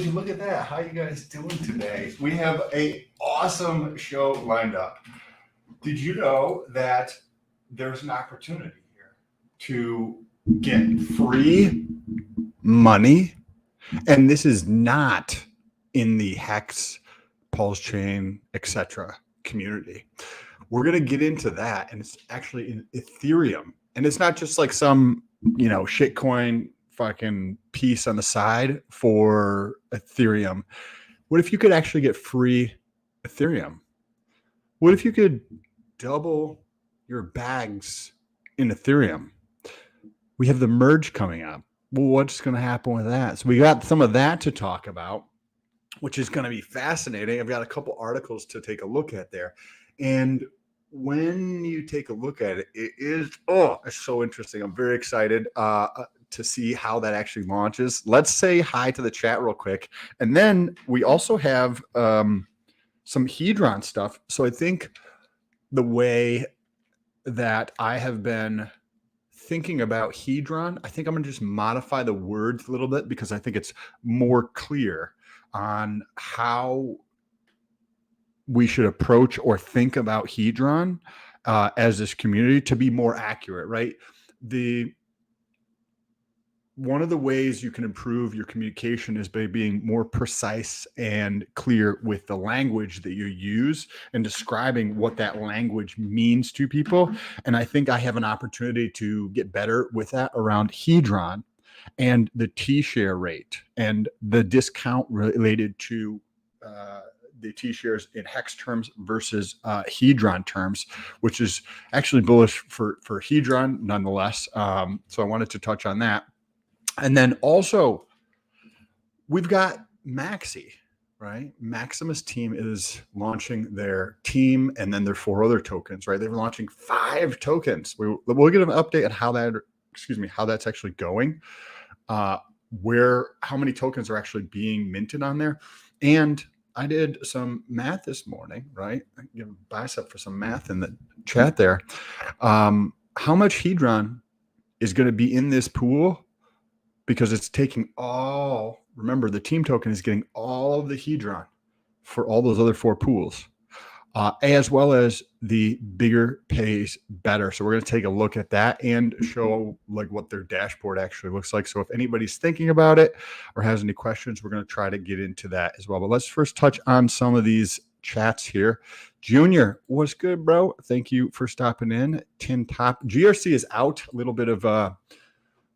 would you look at that? How you guys doing today? We have a awesome show lined up. Did you know that there's an opportunity here to get free money? And this is not in the Hex, Pulse Chain, etc. community. We're going to get into that, and it's actually in Ethereum. And it's not just like some, shitcoin fucking piece on the side for Ethereum. What if you could actually get free Ethereum? What if you could double your bags in Ethereum? We have the merge coming up. Well, what's going to happen with that? So we got some of that to talk about, which is going to be fascinating. I've got a couple articles to take a look at there. And when you take a look at it, it's so interesting. I'm very excited to see how that actually launches. Let's say hi to the chat real quick. And then we also have some Hedron stuff. So I think the way that I have been thinking about Hedron, I think I'm going to just modify the words a little bit because I think it's more clear on how we should approach or think about Hedron as this community to be more accurate, right? One of the ways you can improve your communication is by being more precise and clear with the language that you use and describing what that language means to people. And I think I have an opportunity to get better with that around Hedron and the T-share rate and the discount related to the T-shares in Hex terms versus Hedron terms, which is actually bullish for Hedron nonetheless. So I wanted to touch on that. And then also, we've got Maxi, right? Maximus team is launching their team and then their 4 other tokens, right? They're launching 5 tokens. We'll get an update on how that's actually going, how many tokens are actually being minted on there. And I did some math this morning, right? I give a bicep for some math in the chat there. How much Hedron is going to be in this pool? Because it's taking remember, the team token is getting all of the Hedron for all those other 4 pools, as well as the bigger pays better. So we're going to take a look at that and show like what their dashboard actually looks like. So if anybody's thinking about it or has any questions, we're going to try to get into that as well. But let's first touch on some of these chats here. Junior, what's good, bro? Thank you for stopping in. Tin Top. GRC is out. A little bit of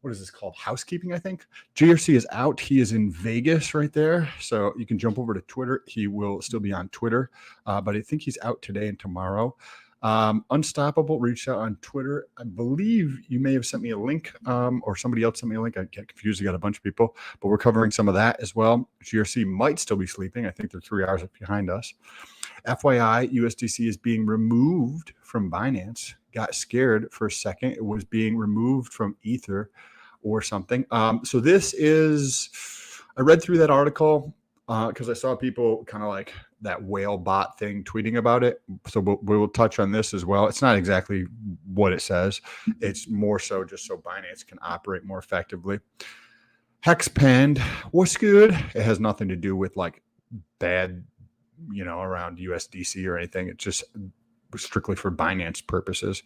what is this called? Housekeeping, I think. GRC is out. He is in Vegas right there. So you can jump over to Twitter. He will still be on Twitter, but I think he's out today and tomorrow. Unstoppable reached out on Twitter. I believe you may have sent me a link or somebody else sent me a link. I get confused. I got a bunch of people, but we're covering some of that as well. GRC might still be sleeping. I think they're 3 hours behind us. FYI, USDC is being removed from Binance. Got scared for a second. It was being removed from Ether or something. So this is, I read through that article because I saw people kind of like that whale bot thing tweeting about it. So we'll touch on this as well. It's not exactly what it says. It's more so just so Binance can operate more effectively. Hexpand, what's good? It has nothing to do with like bad, around USDC or anything. It's just strictly for Binance purposes.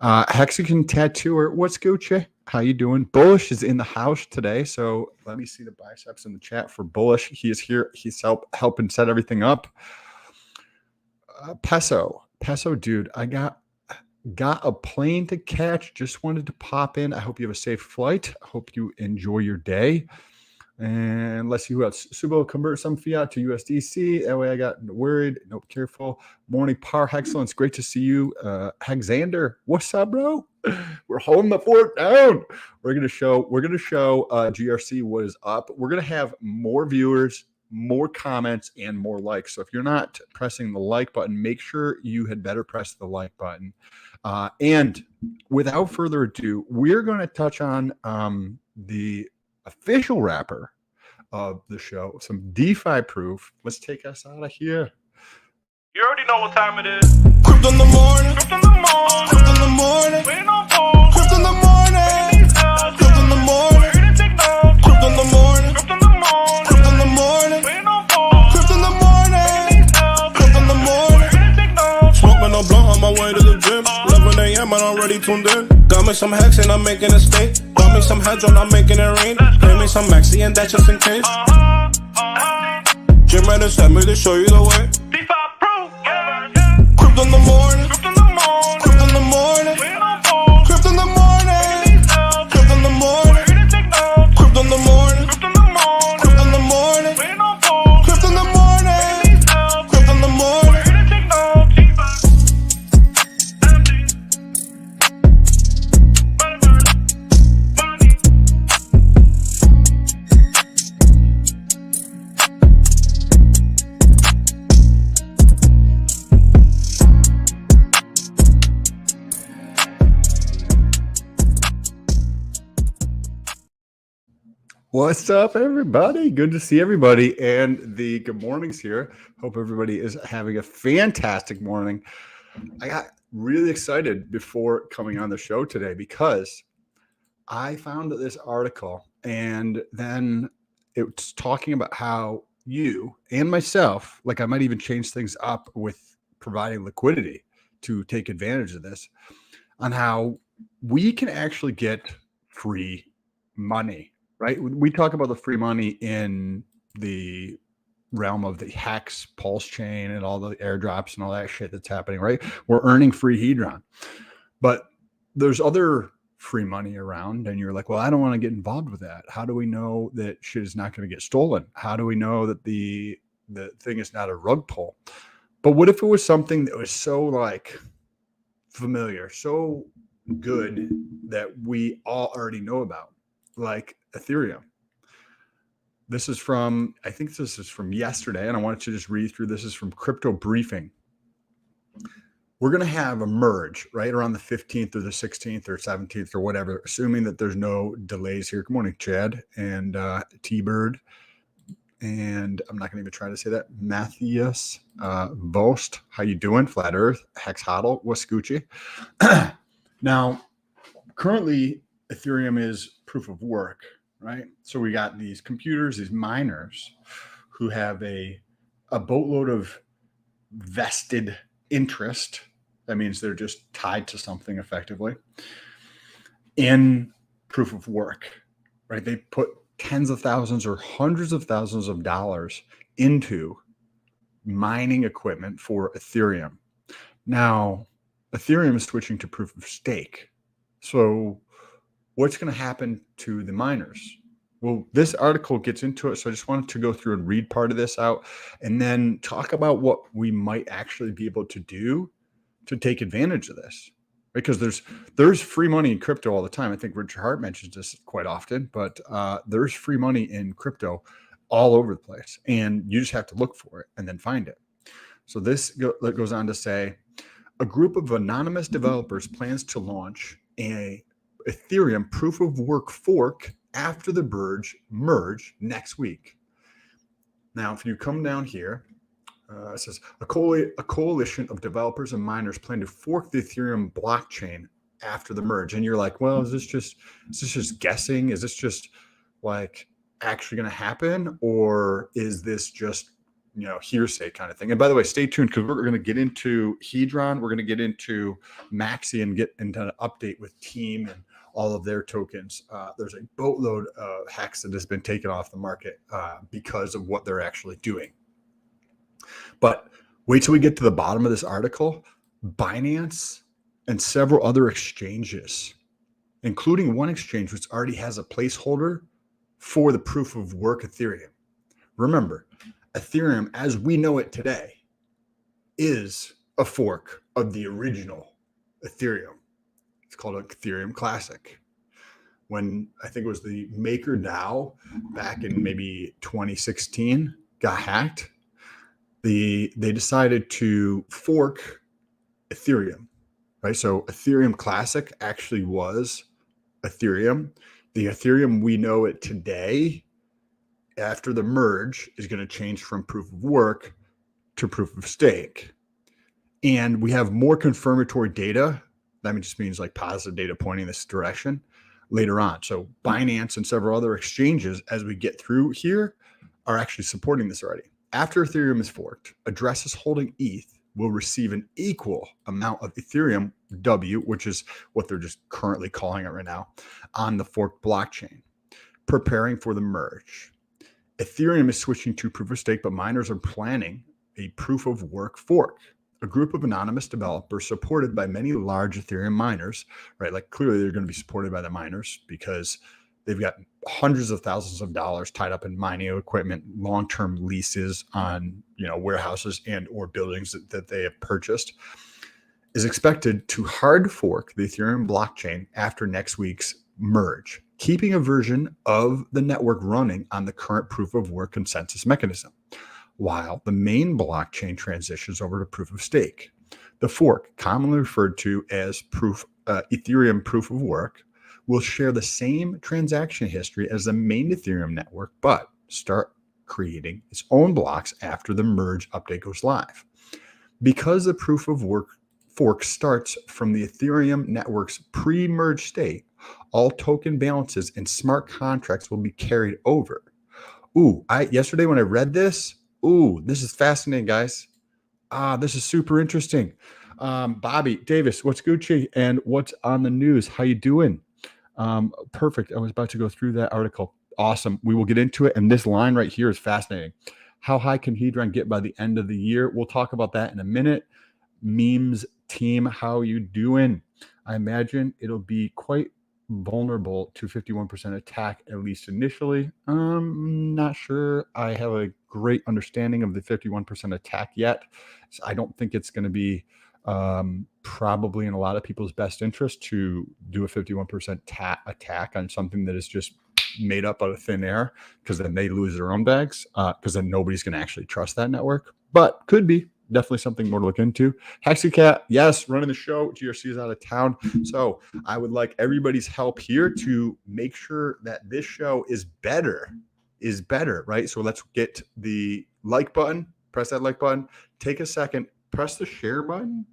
Hexagon Tattooer, what's Gucci? How you doing? Bullish is in the house today, so let me see the biceps in the chat for Bullish. He is here. He's helping set everything up. Peso, dude, I got a plane to catch. Just wanted to pop in. I hope you have a safe flight. I hope you enjoy your day. And let's see who else. Subo, convert some fiat to USDC. That way I got worried. Nope, careful. Morning, Par Excellence. Great to see you. Hexander, what's up, bro? We're holding the fort down. We're gonna show GRC what is up. We're gonna have more viewers, more comments, and more likes. So if you're not pressing the like button, make sure you had better press the like button. And without further ado, we're going to touch on the official wrapper of the show, some DeFi proof. Let's take us out of here. You already know what time it is. Crypto in the morning. Crypto in the morning. Crypto in the morning. Waiting on phone. Crypto in the morning. Crypto in the morning. Crypto in the morning. Crypto in the morning. Crypto in the morning. Crypto in the morning. already tuned in. Got me some hacks and I'm making a stake. Got me some hedge on, I'm making it rain. Pay me some maxi and that's just in case. Jim Reddit sent me to show you the way. Crypto in the morning. Crypto in the morning. Crypto in the morning. Crypto in the morning. Crypto in the morning. Crypto in the morning. Crypto in the morning. Crypto in the morning. What's up, everybody? Good to see everybody. And the good mornings here. Hope everybody is having a fantastic morning. I got really excited before coming on the show today because I found this article and then it's talking about how you and myself, like I might even change things up with providing liquidity to take advantage of this, on how we can actually get free money. Right? We talk about the free money in the realm of the Hex, Pulse chain, and all the airdrops and all that shit that's happening, right? We're earning free Hedron. But there's other free money around, and you're like, well, I don't want to get involved with that. How do we know that shit is not going to get stolen? How do we know that the thing is not a rug pull? But what if it was something that was so like familiar, so good that we all already know about? Like Ethereum. This is from, I think this is from yesterday, and I wanted to just read through. This is from Crypto Briefing. We're going to have a merge right around the 15th or the 16th or 17th or whatever, assuming that there's no delays here. Good morning, Chad and T-Bird. And I'm not going to even try to say that. Matthias Vost. How you doing? Flat Earth. Hex Hodl. Wascoochie. Now, currently, Ethereum is proof of work, right? So we got these computers, these miners who have a boatload of vested interest. That means they're just tied to something effectively in proof of work, right? They put tens of thousands or hundreds of thousands of dollars into mining equipment for Ethereum. Now, Ethereum is switching to proof of stake. So what's going to happen to the miners? Well, this article gets into it, so I just wanted to go through and read part of this out and then talk about what we might actually be able to do to take advantage of this. Because there's free money in crypto all the time. I think Richard Hart mentions this quite often, but there's free money in crypto all over the place, and you just have to look for it and then find it. So this goes on to say, a group of anonymous developers plans to launch a Ethereum proof of work fork after the merge next week. Now, if you come down here, it says a coalition of developers and miners plan to fork the Ethereum blockchain after the merge. And you're like, well, is this just guessing? Is this just like actually going to happen? Or is this just, hearsay kind of thing? And by the way, stay tuned because we're going to get into Hedron. We're going to get into Maxi and get into an update with Team and all of their tokens. There's a boatload of Hex that has been taken off the market because of what they're actually doing. But wait till we get to the bottom of this article. Binance and several other exchanges, including one exchange which already has a placeholder for the proof of work Ethereum. Remember, Ethereum, as we know it today, is a fork of the original Ethereum. It's called an Ethereum Classic. When I think it was the MakerDAO back in maybe 2016 got hacked, they decided to fork Ethereum, right? So Ethereum Classic actually was Ethereum. The Ethereum we know it today, after the merge, is going to change from proof of work to proof of stake. And we have more confirmatory data. That just means like positive data pointing this direction later on. So Binance and several other exchanges, as we get through here, are actually supporting this already. After Ethereum is forked, addresses holding ETH will receive an equal amount of Ethereum W, which is what they're just currently calling it right now, on the forked blockchain, preparing for the merge. Ethereum is switching to proof of stake, but miners are planning a proof of work fork. A group of anonymous developers supported by many large Ethereum miners, right? Like clearly they're going to be supported by the miners because they've got hundreds of thousands of dollars tied up in mining equipment, long-term leases on, warehouses and or buildings that they have purchased, is expected to hard fork the Ethereum blockchain after next week's merge, keeping a version of the network running on the current proof of work consensus mechanism, while the main blockchain transitions over to proof of stake. The fork, commonly referred to as Ethereum proof of work, will share the same transaction history as the main Ethereum network, but start creating its own blocks after the merge update goes live. Because the proof of work fork starts from the Ethereum network's pre-merge state, all token balances and smart contracts will be carried over. Yesterday when I read this, this is fascinating, guys. This is super interesting. Bobby Davis, what's Gucci and what's on the news? How you doing? Perfect. I was about to go through that article. Awesome. We will get into it. And this line right here is fascinating. How high can Hedron get by the end of the year? We'll talk about that in a minute. Memes team, how you doing? I imagine it'll be quite vulnerable to 51% attack, at least initially. Not sure I have a great understanding of the 51% attack yet. So I don't think it's going to be probably in a lot of people's best interest to do a 51% attack on something that is just made up out of thin air, because then they lose their own bags, because then nobody's going to actually trust that network. But could be definitely something more to look into. Hexycat, yes, running the show. GRC is out of town, so I would like everybody's help here to make sure that this show is better, right? So let's get the like button, press that like button, take a second, press the share button,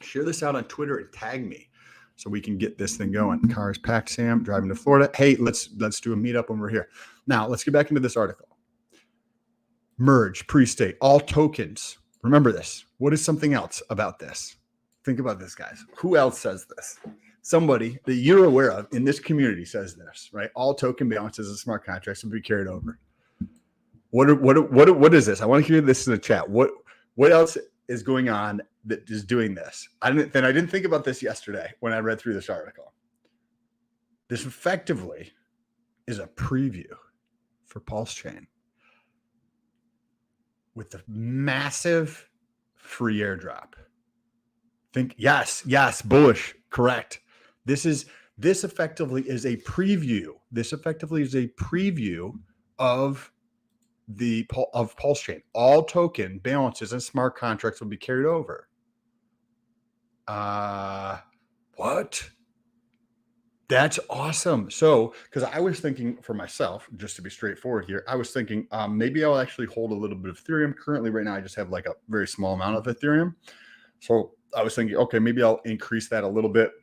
share this out on Twitter and tag me so we can get this thing going. Cars packed, Sam, driving to Florida. Hey, let's do a meetup when we're here. Now, let's get back into this article. Merge, pre-state, all tokens. Remember this. What is something else about this? Think about this, guys. Who else says this? Somebody that you're aware of in this community says this, right? All token balances and smart contracts will be carried over. What is this? I want to hear this in the chat. What else is going on that is doing this? I didn't think about this yesterday when I read through this article. This effectively is a preview for Pulse Chain with the massive free airdrop. Yes, bullish, correct. This effectively is a preview. This effectively is a preview of Pulse Chain. All token balances and smart contracts will be carried over. What? That's awesome. So, because I was thinking for myself, just to be straightforward here, I was thinking maybe I'll actually hold a little bit of Ethereum. Currently, right now, I just have like a very small amount of Ethereum. So I was thinking, okay, maybe I'll increase that a little bit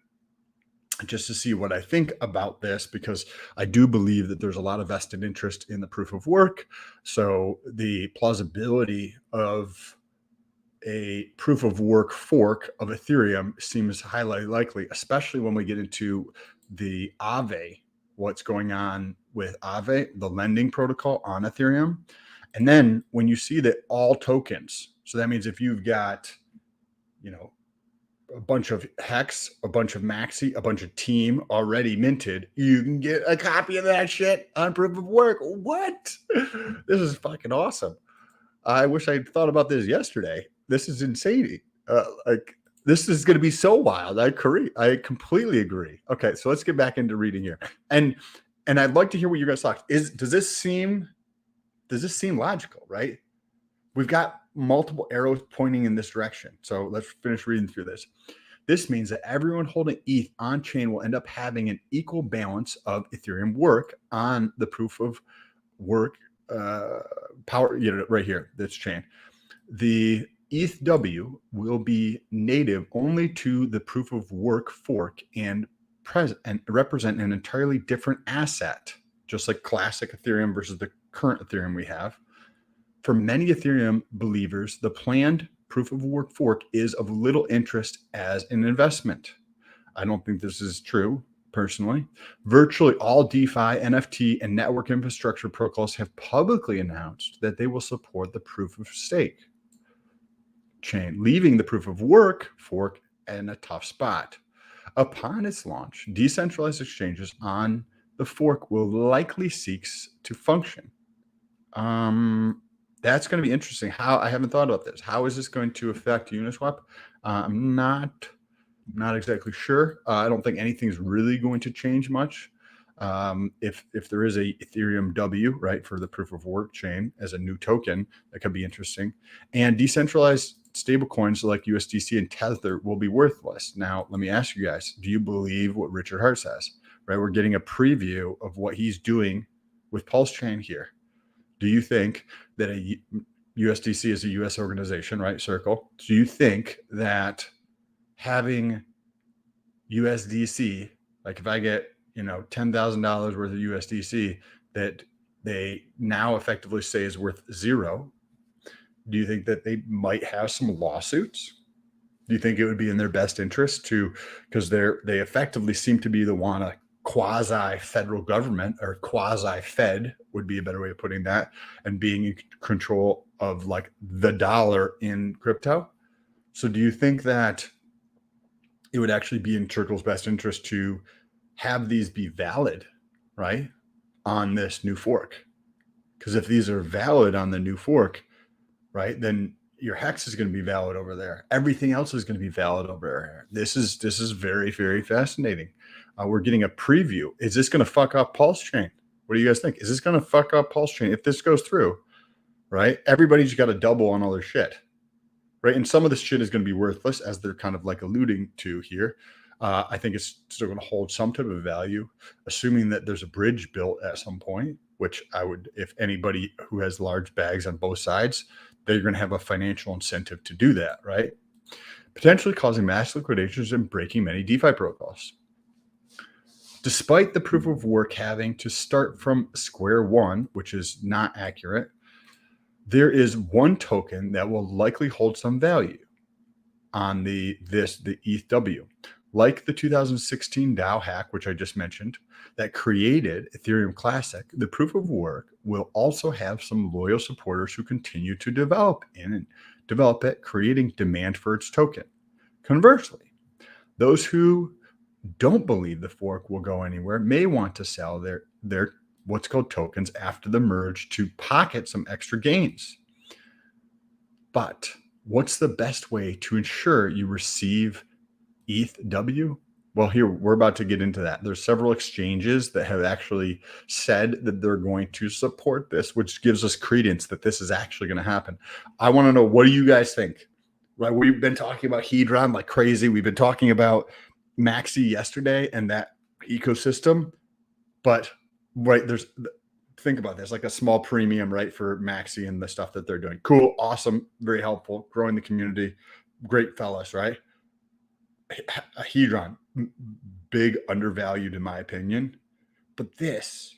just to see what I think about this, because I do believe that there's a lot of vested interest in the proof of work. So the plausibility of a proof of work fork of Ethereum seems highly likely, especially when we get into the Aave, what's going on with Aave, the lending protocol on Ethereum. And then when you see that all tokens, so that means if you've got, a bunch of Hex, a bunch of Maxi, a bunch of Team already minted, you can get a copy of that shit on proof of work. What? This is fucking awesome. I wish I'd thought about this yesterday. This is insane. This is going to be so wild. I completely agree. Okay, so let's get back into reading here. And I'd like to hear what you guys thought. Does this seem logical, right? We've got multiple arrows pointing in this direction. So let's finish reading through this. This means that everyone holding ETH on chain will end up having an equal balance of Ethereum work on the proof of work power, right here, this chain. The ETHW will be native only to the proof of work fork and represent an entirely different asset, just like classic Ethereum versus the current Ethereum we have. For many Ethereum believers, the planned proof of work fork is of little interest as an investment. I don't think this is true personally. Virtually all DeFi, NFT, and network infrastructure protocols have publicly announced that they will support the proof of stake chain, leaving the proof of work fork in a tough spot. Upon its launch, decentralized exchanges on the fork will likely seek to function. That's going to be interesting. How I haven't thought about this. How is this going to affect Uniswap? I'm not exactly sure. I don't think anything's really going to change much. If there is a Ethereum W, right, for the proof of work chain as a new token, that could be interesting. And decentralized stablecoins like USDC and Tether will be worthless. Now, let me ask you guys, do you believe what Richard Hart says? Right, we're getting a preview of what he's doing with Pulse Chain here. Do you think that a USDC is a US organization, right? Circle. Do you think that having USDC, like if I get, $10,000 worth of USDC that they now effectively say is worth zero, do you think that they might have some lawsuits? Do you think it would be in their best interest to, because they effectively seem to be the one, a quasi federal government, or quasi Fed would be a better way of putting that, and being in control of like the dollar in crypto. So do you think that it would actually be in Circle's best interest to have these be valid, right, on this new fork? Because if these are valid on the new fork, right, then your hex is going to be valid over there. Everything else is going to be valid over there. This is very, very fascinating. We're getting a preview. Is this going to fuck up Pulse Chain? What do you guys think? Is this going to fuck up Pulse Chain if this goes through? Right, everybody's got to double on all their shit, right? And some of this shit is going to be worthless, as they're kind of like alluding to here. I think it's still going to hold some type of value, assuming that there's a bridge built at some point, which I would, if anybody who has large bags on both sides, they're going to have a financial incentive to do that, right? Potentially causing mass liquidations and breaking many DeFi protocols. Despite the proof of work having to start from square one, which is not accurate, there is one token that will likely hold some value on the ETHW. Like the 2016 DAO hack, which I just mentioned, that created Ethereum Classic, the proof of work will also have some loyal supporters who continue to develop it, creating demand for its token. Conversely, those who don't believe the fork will go anywhere may want to sell their what's called tokens after the merge to pocket some extra gains. But what's the best way to ensure you receive ETHW? Well, here we're about to get into that. There's several exchanges that have actually said that they're going to support this, which gives us credence that this is actually going to happen. I want to know, what do you guys think? Right, we've been talking about Hedron like crazy. We've been talking about Maxi yesterday and that ecosystem, but right, think about this, like a small premium, right, for Maxi and the stuff that they're doing. Cool, awesome, very helpful, growing the community, great fellas, right? A Hedron, big undervalued in my opinion, but this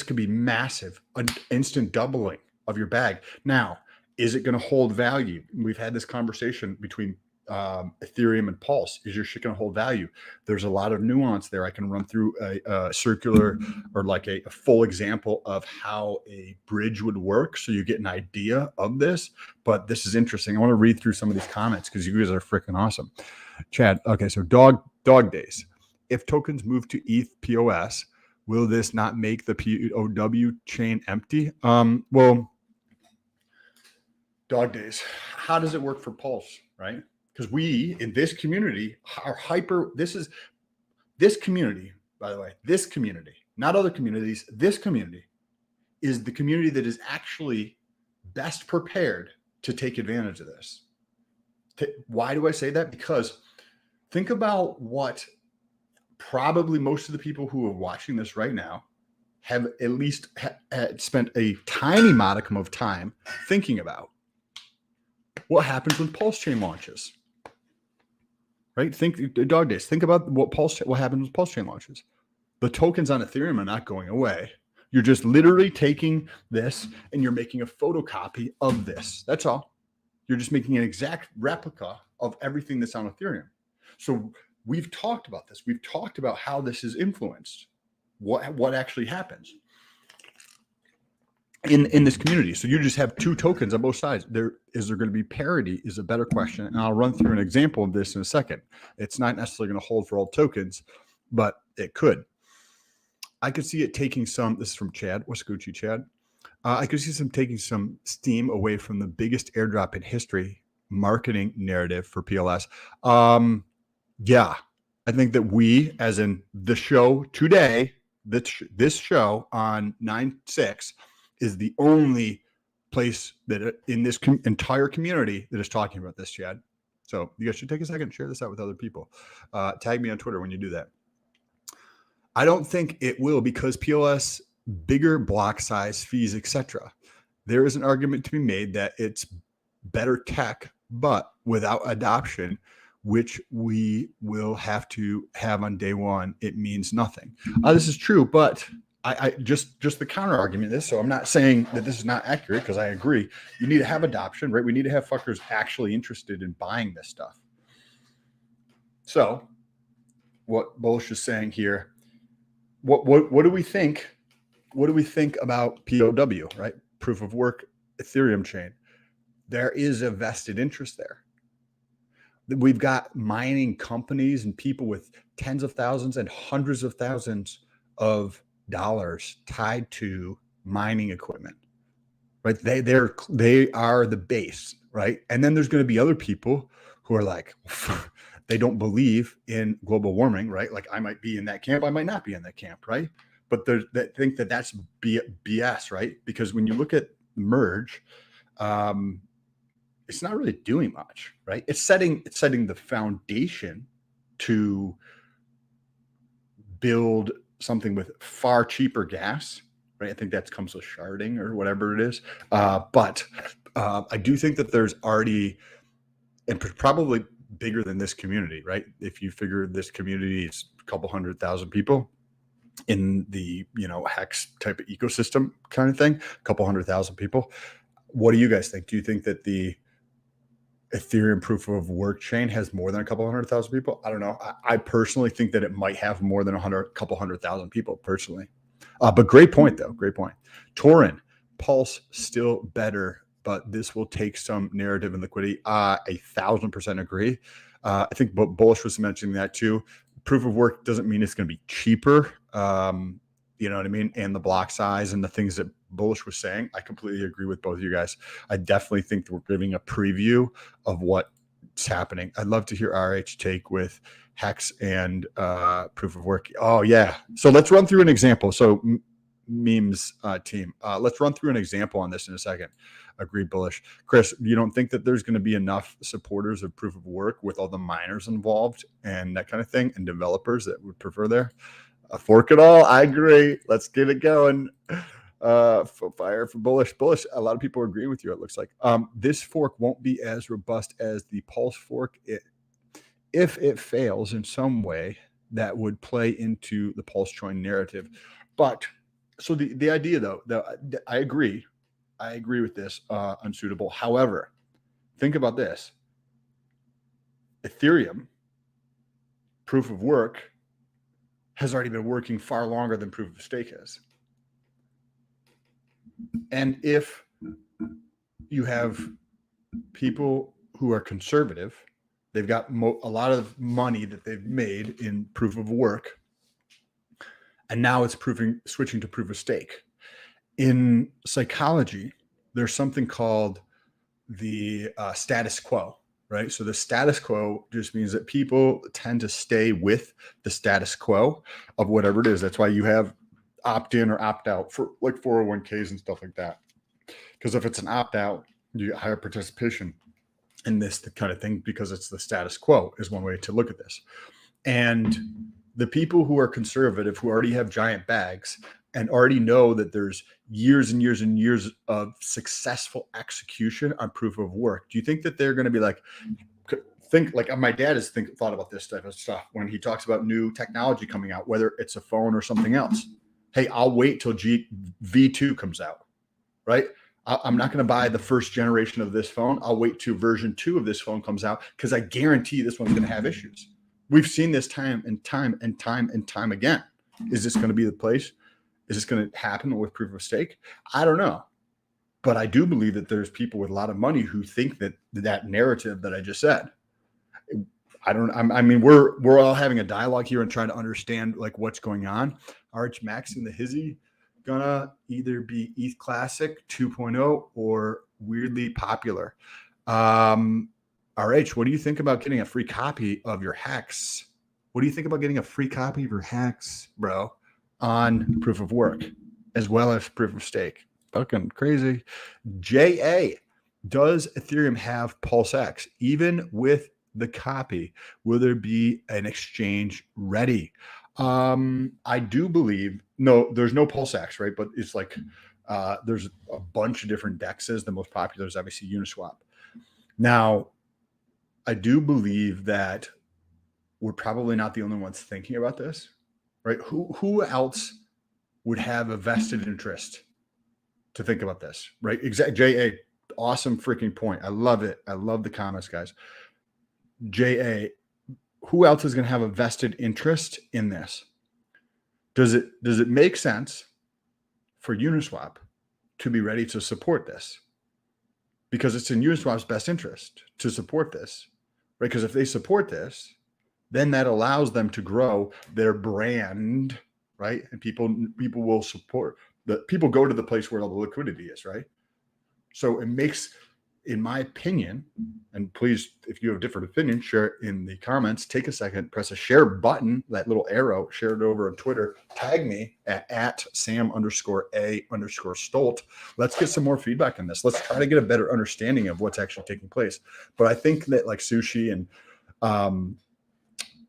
could be massive, an instant doubling of your bag. Now, is it going to hold value? We've had this conversation between Ethereum and Pulse. Is your shit going to hold value? There's a lot of nuance there. I can run through a circular or like a full example of how a bridge would work, so you get an idea of this. But this is interesting. I want to read through some of these comments because you guys are freaking awesome. Chad, okay, so dog days. If tokens move to ETH POS, will this not make the POW chain empty? Well, dog days. How does it work for Pulse, right? Because we in this community are this community, by the way, this community, not other communities, this community is the community that is actually best prepared to take advantage of this. Why do I say that? Because think about what probably most of the people who are watching this right now have at least spent a tiny modicum of time thinking about. What happens when Pulse Chain launches? Right? Think dog days. Think about what happens when Pulse Chain launches. The tokens on Ethereum are not going away. You're just literally taking this and you're making a photocopy of this. That's all. You're just making an exact replica of everything that's on Ethereum. So we've talked about this. We've talked about how this is influenced, what actually happens in this community. So you just have two tokens on both sides. Is there going to be parity is a better question. And I'll run through an example of this in a second. It's not necessarily going to hold for all tokens, but it could. I could see it taking some, this is from Chad. What's Gucci, Chad? I could see some taking some steam away from the biggest airdrop in history marketing narrative for PLS. Yeah, I think that we, as in the show today, this show on 9/6 is the only place that in this entire community that is talking about this, Chad. So you guys should take a second, share this out with other people. Tag me on Twitter when you do that. I don't think it will because PLS, bigger block size, fees, etc. There is an argument to be made that it's better tech, but without adoption, which we will have to have on day one, it means nothing. This is true, but I just the counter argument to this. So I'm not saying that this is not accurate because I agree. You need to have adoption, right? We need to have fuckers actually interested in buying this stuff. So what Bullish is saying here, what do we think? What do we think about POW, right? Proof of work Ethereum chain. There is a vested interest there. We've got mining companies and people with tens of thousands and hundreds of thousands of dollars tied to mining equipment, right? They are the base, right? And then there's going to be other people who are like, they don't believe in global warming, right? Like I might be in that camp, I might not be in that camp, right? But there's that think that that's BS, right? Because when you look at merge, it's not really doing much, right? It's setting the foundation to build something with far cheaper gas, right? I think that comes with sharding or whatever it is. But I do think that there's already, and probably bigger than this community, right? If you figure this community is a couple 100,000 people in the, Hex type of ecosystem kind of thing, a couple 100,000 people. What do you guys think? Do you think that the Ethereum proof of work chain has more than a couple 100,000 people? I don't know. I personally think that it might have more than a couple 100,000 people personally. But great point though. Great point. Torin, Pulse still better, but this will take some narrative and liquidity. 1,000% agree. I think Bullish was mentioning that too. Proof of work doesn't mean it's going to be cheaper. You know what I mean? And the block size and the things that Bullish was saying, I completely agree with both of you guys. I definitely think that we're giving a preview of what's happening. I'd love to hear RH take with Hex and proof of work. Oh yeah. So let's run through an example. So memes team, let's run through an example on this in a second. Agreed, Bullish. Chris, you don't think that there's going to be enough supporters of proof of work with all the miners involved and that kind of thing and developers that would prefer there? Fork it all. I agree. Let's get it going. Fire for Bullish. Bullish, a lot of people agree with you, it looks like. This fork won't be as robust as the Pulse fork. If it fails in some way, that would play into the Pulse join narrative. But so the idea though, I agree with this, unsuitable. However, think about this. Ethereum proof of work has already been working far longer than proof of stake has. And if you have people who are conservative, they've got a lot of money that they've made in proof of work, and now it's switching to proof of stake. In psychology, there's something called the status quo, right? So the status quo just means that people tend to stay with the status quo of whatever it is. That's why you have opt in or opt out for like 401ks and stuff like that. Because if it's an opt out, you get higher participation in this kind of thing because it's the status quo is one way to look at this. And the people who are conservative, who already have giant bags and already know that there's years and years and years of successful execution on proof of work, do you think that they're going to be like, think like my dad has thought about this type of stuff when he talks about new technology coming out, whether it's a phone or something else? Hey, I'll wait till V2 comes out, right? I'm not going to buy the first generation of this phone. I'll wait till version 2 of this phone comes out because I guarantee this one's going to have issues. We've seen this time and time and time and time again. Is this going to be the place? Is this going to happen with proof of stake? I don't know. But I do believe that there's people with a lot of money who think that that narrative that I just said. I mean, we're all having a dialogue here and trying to understand like what's going on. RH Max and the Hizzy gonna either be ETH Classic 2.0 or weirdly popular. RH, what do you think about getting a free copy of your Hex? What do you think about getting a free copy of your Hex, bro, on proof of work as well as proof of stake? Fucking crazy. JA, does Ethereum have Pulse X? Even with the copy, will there be an exchange ready? I do believe, no, there's no Pulse X, right? But it's like, there's a bunch of different dexes. The most popular is obviously Uniswap. Now, I do believe that we're probably not the only ones thinking about this, right? Who else would have a vested interest to think about this, right? Exactly. JA, awesome freaking point. I love it. I love the comments, guys. JA, who else is going to have a vested interest in this? Does it make sense for Uniswap to be ready to support this? Because it's in Uniswap's best interest to support this, right? Because if they support this, then that allows them to grow their brand, right? And people will support people go to the place where all the liquidity is, right? So it makes, in my opinion, and please, if you have a different opinion, share it in the comments. Take a second, press a share button, that little arrow, share it over on Twitter, tag me at Sam_A_Stolt. Let's get some more feedback on this. Let's try to get a better understanding of what's actually taking place. But I think that like Sushi and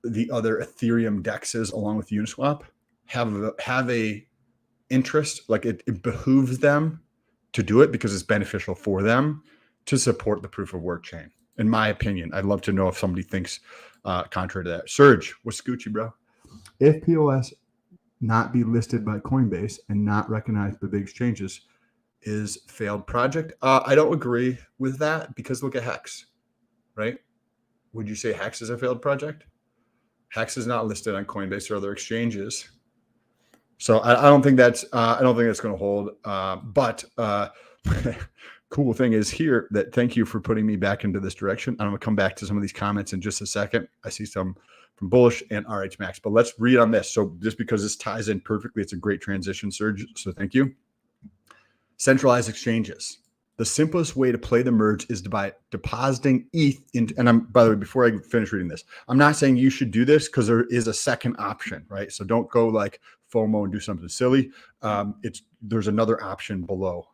the other Ethereum dexes along with Uniswap have a interest, like it behooves them to do it because it's beneficial for them to support the proof of work chain. In my opinion, I'd love to know if somebody thinks contrary to that. Surge, what's Gucci, bro? If POS not be listed by Coinbase and not recognized by big exchanges is failed project. I don't agree with that because look at Hex, right? Would you say Hex is a failed project? Hex is not listed on Coinbase or other exchanges. So I don't think that's going to hold. But cool thing is here that thank you for putting me back into this direction. I'm going to come back to some of these comments in just a second. I see some from Bullish and RH Max, but let's read on this. So just because this ties in perfectly, it's a great transition, Serge. So thank you. Centralized exchanges. The simplest way to play the merge is by depositing ETH into, and by the way, before I finish reading this, I'm not saying you should do this because there is a second option, right? So don't go like FOMO and do something silly. There's another option below.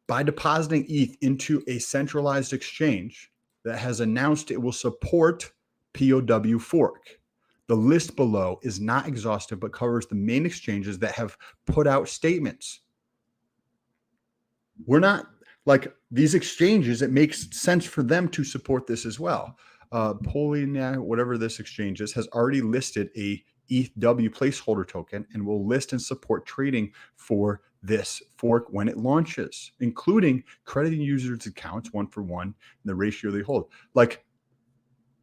By depositing ETH into a centralized exchange that has announced it will support POW fork. The list below is not exhaustive, but covers the main exchanges that have put out statements. We're not like these exchanges. It makes sense for them to support this as well. Polina, whatever this exchange is, has already listed a ETHW placeholder token and will list and support trading for this fork when it launches, including crediting users' accounts 1-for-1 and the ratio they hold. Like,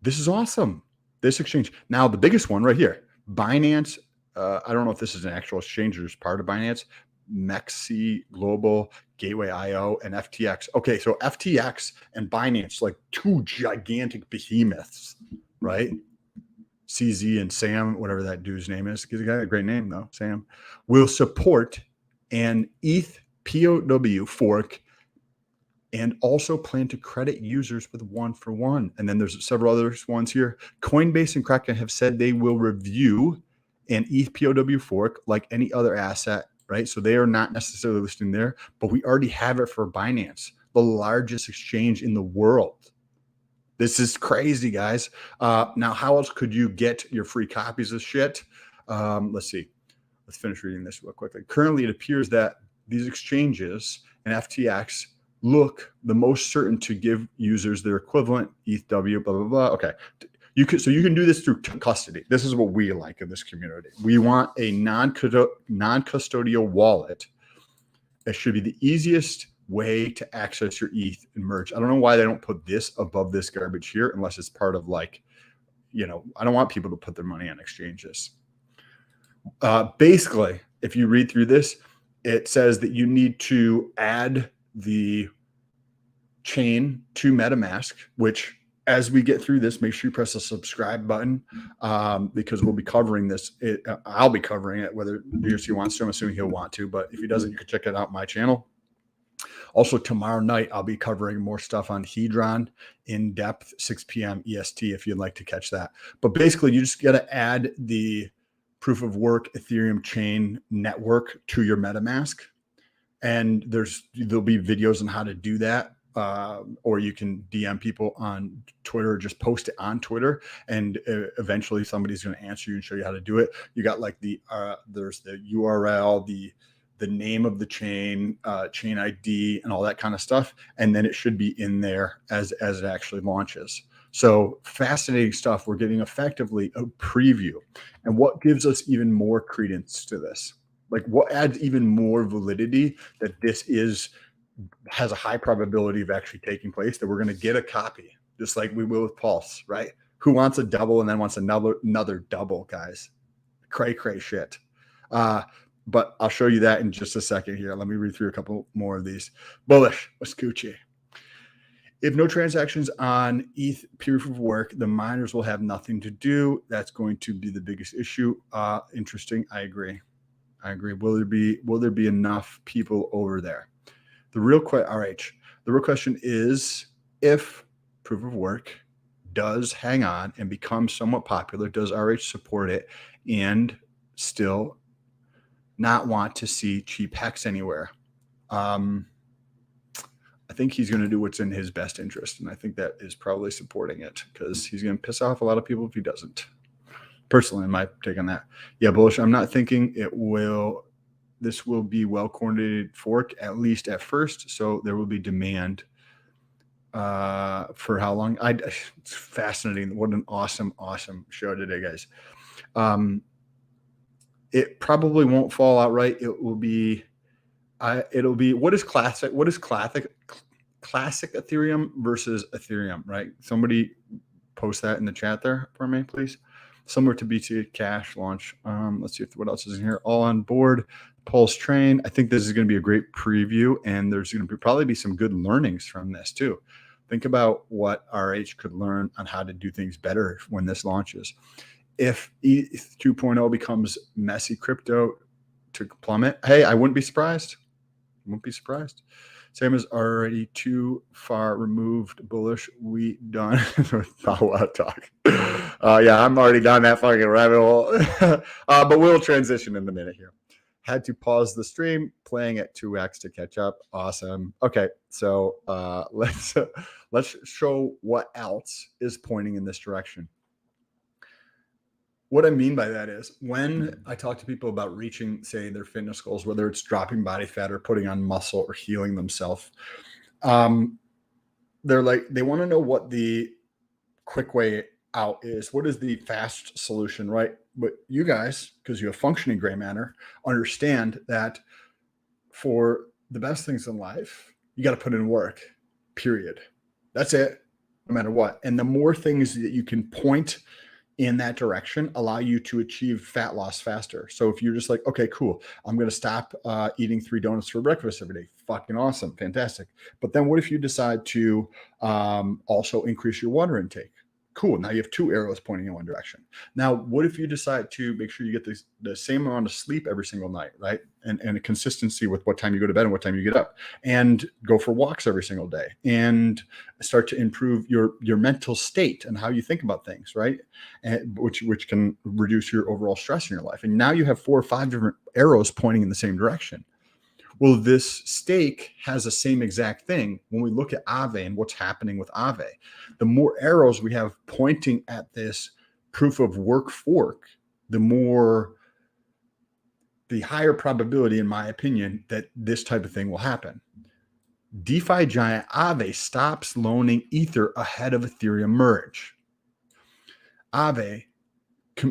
this is awesome. This exchange. Now, the biggest one right here, Binance. I don't know if this is an actual exchange or is part of Binance. Mexi Global, Gateway IO, and FTX. Okay, so FTX and Binance, like two gigantic behemoths, right? CZ and Sam, whatever that dude's name is. He's got a great name though. Sam will support an ETH POW fork and also plan to credit users with 1-for-1. And then there's several other ones here. Coinbase and Kraken have said they will review an ETH POW fork like any other asset, right? So they are not necessarily listing there, but we already have it for Binance, the largest exchange in the world. This is crazy, guys. Now, how else could you get your free copies of shit? Let's see. Let's finish reading this real quickly. Currently, it appears that these exchanges and FTX look the most certain to give users their equivalent ETHW, blah, blah, blah. Okay. You can do this through custody. This is what we like in this community. We want a non-custodial wallet. It should be the easiest way to access your ETH and merge. I don't know why they don't put this above this garbage here, unless it's part of like, you know, I don't want people to put their money on exchanges. Basically, if you read through this, it says that you need to add the chain to MetaMask, which as we get through this, make sure you press the subscribe button because we'll be covering this. I'll be covering it, whether DRC wants to. I'm assuming he'll want to, but if he doesn't, you can check it out on my channel. Also, tomorrow night, I'll be covering more stuff on Hedron in depth, 6 p.m. EST, if you'd like to catch that. But basically, you just got to add the proof of work Ethereum chain network to your MetaMask. And there'll be videos on how to do that. Or you can DM people on Twitter, or just post it on Twitter, and eventually somebody's going to answer you and show you how to do it. You got like there's the URL, the name of the chain, chain ID, and all that kind of stuff. And then it should be in there as it actually launches. So fascinating stuff. We're getting effectively a preview. And what gives us even more credence to this? Like what adds even more validity that this has a high probability of actually taking place, that we're going to get a copy, just like we will with Pulse, right? Who wants a double and then wants another double, guys? Cray shit. But I'll show you that in just a second here. Let me read through a couple more of these. Bullish, what's Gucci? If no transactions on ETH proof of work, the miners will have nothing to do. That's going to be the biggest issue. Interesting. I agree. Will there be enough people over there? The real question is, if proof of work does hang on and become somewhat popular, does RH support it and still not want to see cheap hex anywhere? I think he's going to do what's in his best interest, and I think that is probably supporting it, because he's going to piss off a lot of people if he doesn't. Personally, my take on that. Yeah, bullish. I'm not thinking this will be well-coordinated fork, at least at first, so there will be demand for how long. It's fascinating. What an awesome show today, guys. It probably won't fall outright. It'll be what is classic Ethereum versus Ethereum, right? Somebody post that in the chat there for me, please. Similar to BT Cash launch. Let's see what else is in here. All on board. Pulse train. I think this is going to be a great preview, and there's going to probably be some good learnings from this too. Think about what RH could learn on how to do things better when this launches. If ETH 2.0 becomes messy crypto to plummet, hey, I wouldn't be surprised. Same as already too far removed. Bullish. We done Pow Wow talk. Yeah, I'm already down that fucking rabbit hole. But we'll transition in a minute here. Had to pause the stream, playing at 2x to catch up. Awesome. Okay, so let's show what else is pointing in this direction. What I mean by that is, when I talk to people about reaching, say, their fitness goals, whether it's dropping body fat or putting on muscle or healing themselves, they're like, they want to know what the quick way out is. What is the fast solution, right? But you guys, because you have functioning gray matter, understand that for the best things in life, you got to put in work, period. That's it, no matter what. And the more things that you can point in that direction allow you to achieve fat loss faster. So if you're just like, okay, cool, I'm going to stop eating 3 donuts for breakfast every day. Fucking awesome. Fantastic. But then what if you decide to also increase your water intake? Cool. Now you have 2 arrows pointing in one direction. Now, what if you decide to make sure you get the same amount of sleep every single night, right? And a consistency with what time you go to bed and what time you get up, and go for walks every single day, and start to improve your mental state and how you think about things, right? And which can reduce your overall stress in your life. And now you have 4 or 5 different arrows pointing in the same direction. Well, this stake has the same exact thing. When we look at Aave and what's happening with Aave, the more arrows we have pointing at this proof of work fork, the higher probability, in my opinion, that this type of thing will happen. DeFi giant Aave stops loaning Ether ahead of Ethereum merge. Aave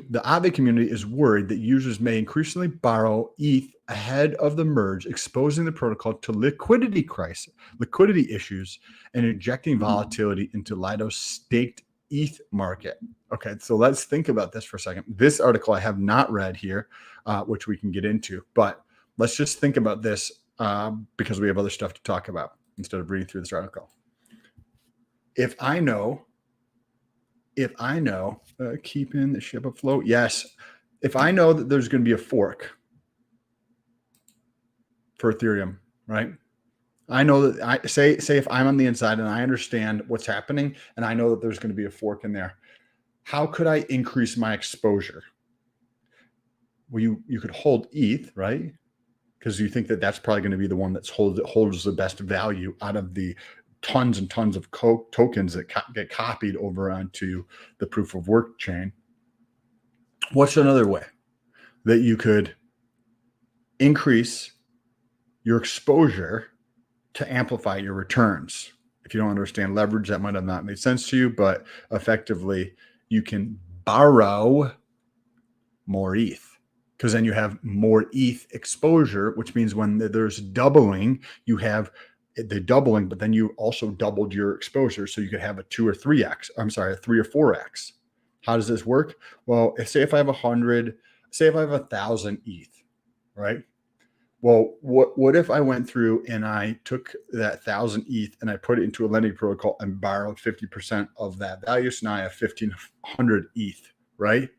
the Aave community is worried that users may increasingly borrow ETH ahead of the merge, exposing the protocol to liquidity issues, and injecting volatility into Lido's staked ETH market. Okay, so let's think about this for a second. This article I have not read here, which we can get into, but let's just think about this because we have other stuff to talk about instead of reading through this article. If I know, keeping the ship afloat, yes. If I know that there's going to be a fork for Ethereum, right? I know that I say if I'm on the inside and I understand what's happening and I know that there's going to be a fork in there, how could I increase my exposure? Well, you could hold ETH, right? Because you think that that's probably going to be the one that holds the best value out of the tons and tons of tokens that get copied over onto the proof of work chain. What's another way that you could increase your exposure to amplify your returns? If you don't understand leverage, that might have not made sense to you, but effectively you can borrow more ETH, because then you have more ETH exposure, which means when there's doubling, you have the doubling, but then you also doubled your exposure. So you could have a 2 or 3x. I'm sorry, a 3 or 4x. How does this work? Well, say if I have 100, say if I have 1,000 ETH, right? Well, what if I went through and I took that 1,000 ETH and I put it into a lending protocol and borrowed 50% of that value? So now I have 1,500 ETH, right?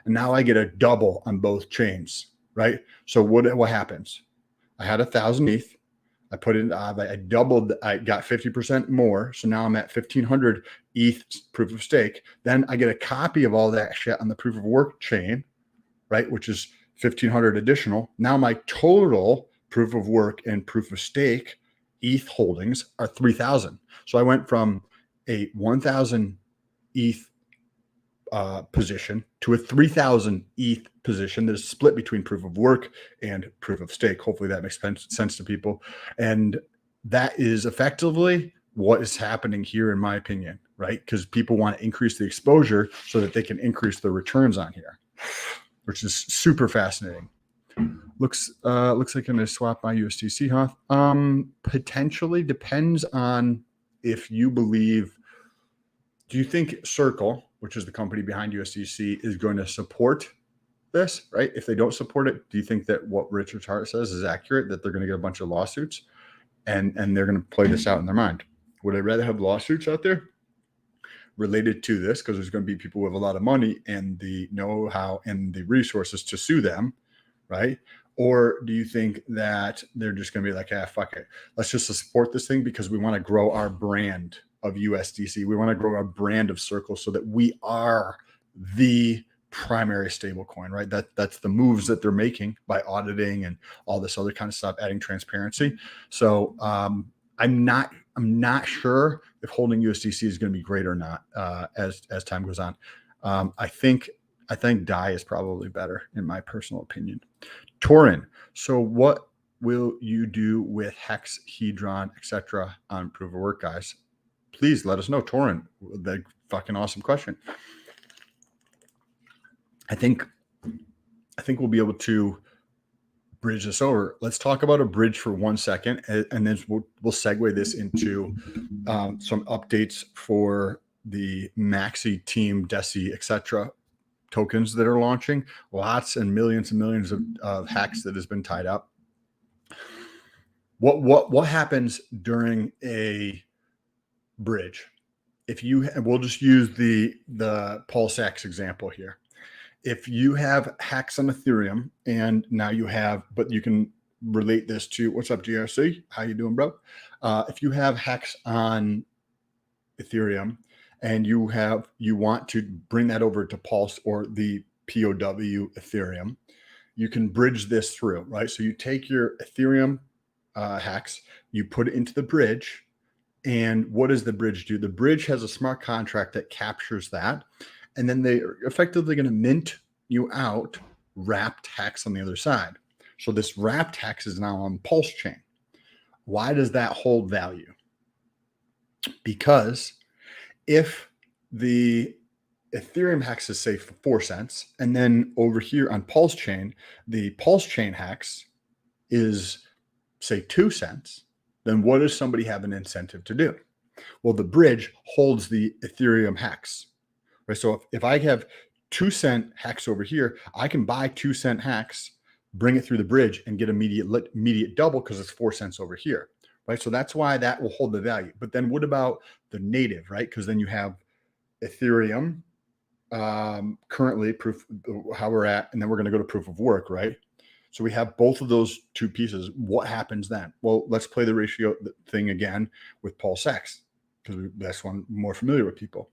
And now I get a double on both chains, right? So what happens? I had 1,000 ETH. I put it in Aave. I doubled. I got 50% more. So now I'm at 1,500 ETH proof of stake. Then I get a copy of all that shit on the proof of work chain, right? Which is 1,500 additional. Now my total proof of work and proof of stake ETH holdings are 3,000. So I went from a 1,000 ETH position to a 3,000 ETH position that is split between proof of work and proof of stake. Hopefully that makes sense to people. And that is effectively what is happening here, in my opinion, right? Because people want to increase the exposure so that they can increase their returns on here, which is super fascinating. Looks like I'm going to swap my USDC, huh? Potentially, depends on if you believe. Do you think Circle, which is the company behind USDC, is going to support this, right? If they don't support it, do you think that what Richard Hart says is accurate, that they're going to get a bunch of lawsuits and they're going to play this out in their mind? Would I rather have lawsuits out there related to this, because there's going to be people with a lot of money and the know-how and the resources to sue them, right? Or do you think that they're just going to be like, fuck it. Let's just support this thing because we want to grow our brand of USDC. We want to grow our brand of Circle so that we are the primary stable coin, right? That's the moves that they're making by auditing and all this other kind of stuff, adding transparency. So I'm not sure if holding USDC is going to be great or not as time goes on. I think DAI is probably better, in my personal opinion. Torin, so what will you do with Hex, Hedron, etc. on proof of work, guys? Please let us know. Torin, that fucking awesome question. I think we'll be able to bridge this over. Let's talk about a bridge for 1 second, and then we'll segue this into some updates for the Maxi, Team, Deci, etc. tokens that are launching. Lots and millions of hacks that has been tied up. What happens during a bridge? We'll just use the Pulse X example here. If you have hacks on Ethereum and now but you can relate this to, what's up, GRC? How you doing, bro? If you have hacks on Ethereum and you want to bring that over to Pulse or the POW Ethereum, you can bridge this through, right? So you take your Ethereum hacks, you put it into the bridge. And what does the bridge do? The bridge has a smart contract that captures that. And then they're effectively going to mint you out wrapped hacks on the other side. So this wrapped hacks is now on Pulse chain. Why does that hold value? Because if the Ethereum hex is say 4 cents. And then over here on Pulse Chain, the Pulse Chain hex is say 2 cents. Then what does somebody have an incentive to do? Well, the bridge holds the Ethereum hex, right? So if I have 2 cent hex over here, I can buy 2 cent hex, bring it through the bridge and get immediate double because it's 4 cents over here, right? So that's why that will hold the value. But then what about the native, right? Because then you have Ethereum, currently proof how we're at, and then we're going to go to proof of work, right? So we have both of those two pieces. What happens then? Well, let's play the ratio thing again with Pulse X, because that's one more familiar with people.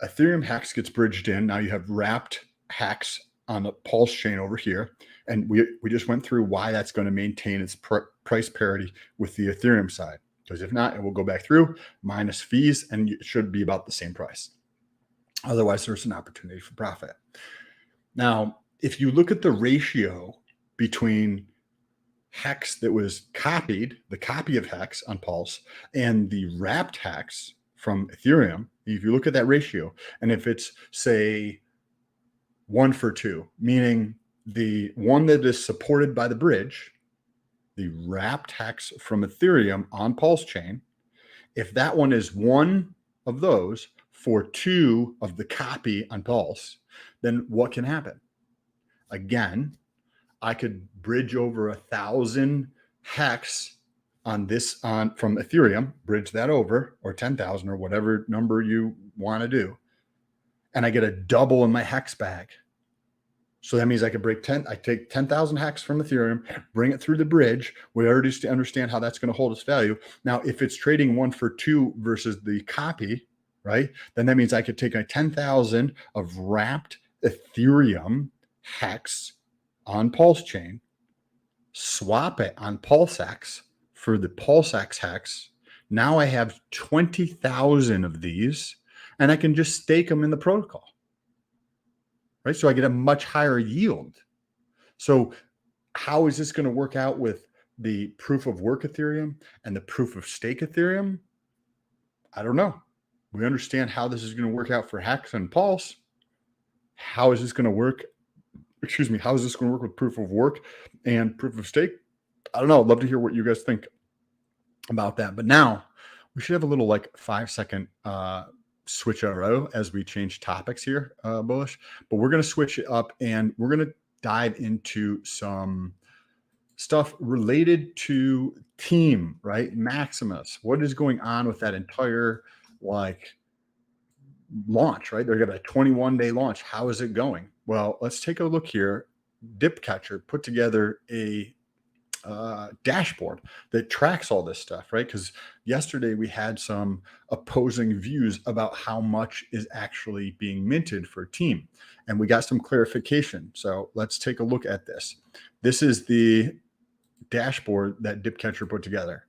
Ethereum hex gets bridged in. Now you have wrapped hex on the Pulse chain over here. And we just went through why that's going to maintain its price parity with the Ethereum side. Because if not, it will go back through minus fees and it should be about the same price. Otherwise, there's an opportunity for profit. Now, if you look at the ratio between hex that was copied, the copy of hex on Pulse, and the wrapped hex from Ethereum, if you look at that ratio, and if it's, say, 1-for-2, meaning the one that is supported by the bridge, the wrapped hex from Ethereum on Pulse chain, if that one is one of those for 2 of the copy on Pulse, then what can happen? Again, I could bridge over 1,000 hex on this from Ethereum, bridge that over, or 10,000 or whatever number you want to do, and I get a double in my hex bag. So that means I could I take 10,000 hex from Ethereum, bring it through the bridge. We already understand how that's going to hold its value. Now, if it's trading 1-for-2 versus the copy, right, then that means I could take a 10,000 of wrapped Ethereum hex on Pulse chain, swap it on PulseX for the PulseX hex. Now I have 20,000 of these, and I can just stake them in the protocol. Right? So I get a much higher yield. So how is this going to work out with the proof of work Ethereum and the proof of stake Ethereum? I don't know. We understand how this is going to work out for Hex and Pulse. How is this going to work? Excuse me. How is this going to work with proof of work and proof of stake? I don't know. I'd love to hear what you guys think about that. But now we should have a little like 5-second switch arrow as we change topics here, Bullish. But we're going to switch it up and we're going to dive into some stuff related to Team, right? Maximus. What is going on with that entire like launch, right? They've got a 21-day launch. How is it going? Well, let's take a look here. Dipcatcher put together a dashboard that tracks all this stuff, right? Because yesterday we had some opposing views about how much is actually being minted for Team, and we got some clarification. So let's take a look at this. This is the dashboard that Dipcatcher put together.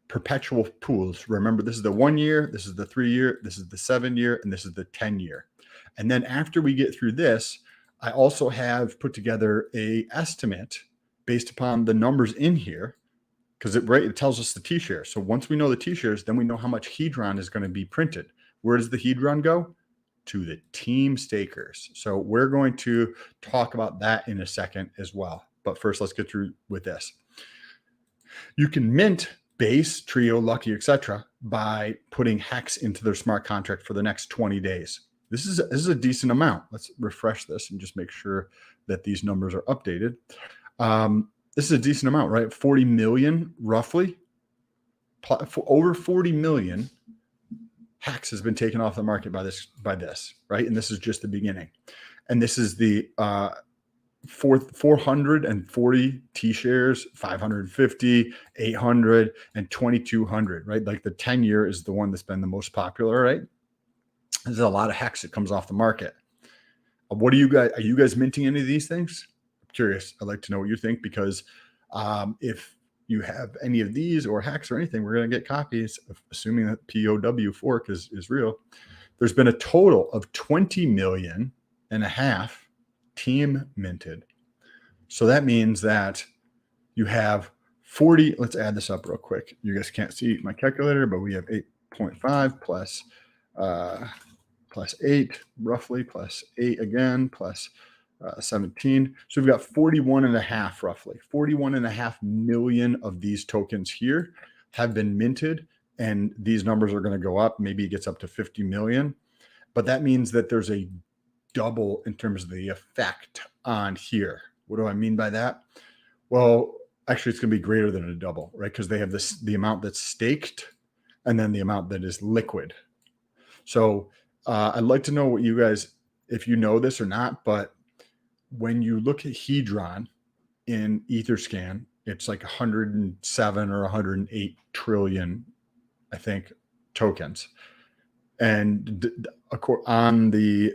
Perpetual pools. Remember, this is the 1 year, this is the 3 year, this is the 7 year, and this is the 10 year. And then after we get through this, I also have put together a estimate based upon the numbers in here, because it tells us the T-share. So once we know the T-shares, then we know how much Hedron is going to be printed. Where does the Hedron go? To the Team stakers. So we're going to talk about that in a second as well. But first, let's get through with this. You can mint Base, Trio, Lucky, etc. by putting Hex into their smart contract for the next 20 days. This is a decent amount. Let's refresh this and just make sure that these numbers are updated. This is a decent amount, right? 40 million, roughly. Over 40 million Hex has been taken off the market by this, right? And this is just the beginning. And this is the 440 T-shares, 550, 800, and 2,200, right? Like the 10 year is the one that's been the most popular, right? There's a lot of Hex that comes off the market. What are you guys minting any of these things? Curious. I'd like to know what you think, because if you have any of these or Hex or anything, we're going to get copies, assuming that POW fork is real. There's been a total of 20.5 million Team minted. So that means that you have 40. Let's add this up real quick. You guys can't see my calculator, but we have 8.5 plus plus 8, roughly, plus 8 again, plus 17. So we've got 41 and a half, roughly 41.5 million of these tokens here have been minted, and these numbers are going to go up. Maybe it gets up to 50 million, but that means that there's a double in terms of the effect on here. What do I mean by that? Well, actually, it's going to be greater than a double, right? Because they have the amount that's staked and then the amount that is liquid. So I'd like to know what you guys, if you know this or not, but when you look at Hedron in Etherscan, it's like 107 or 108 trillion, I think, tokens. And on the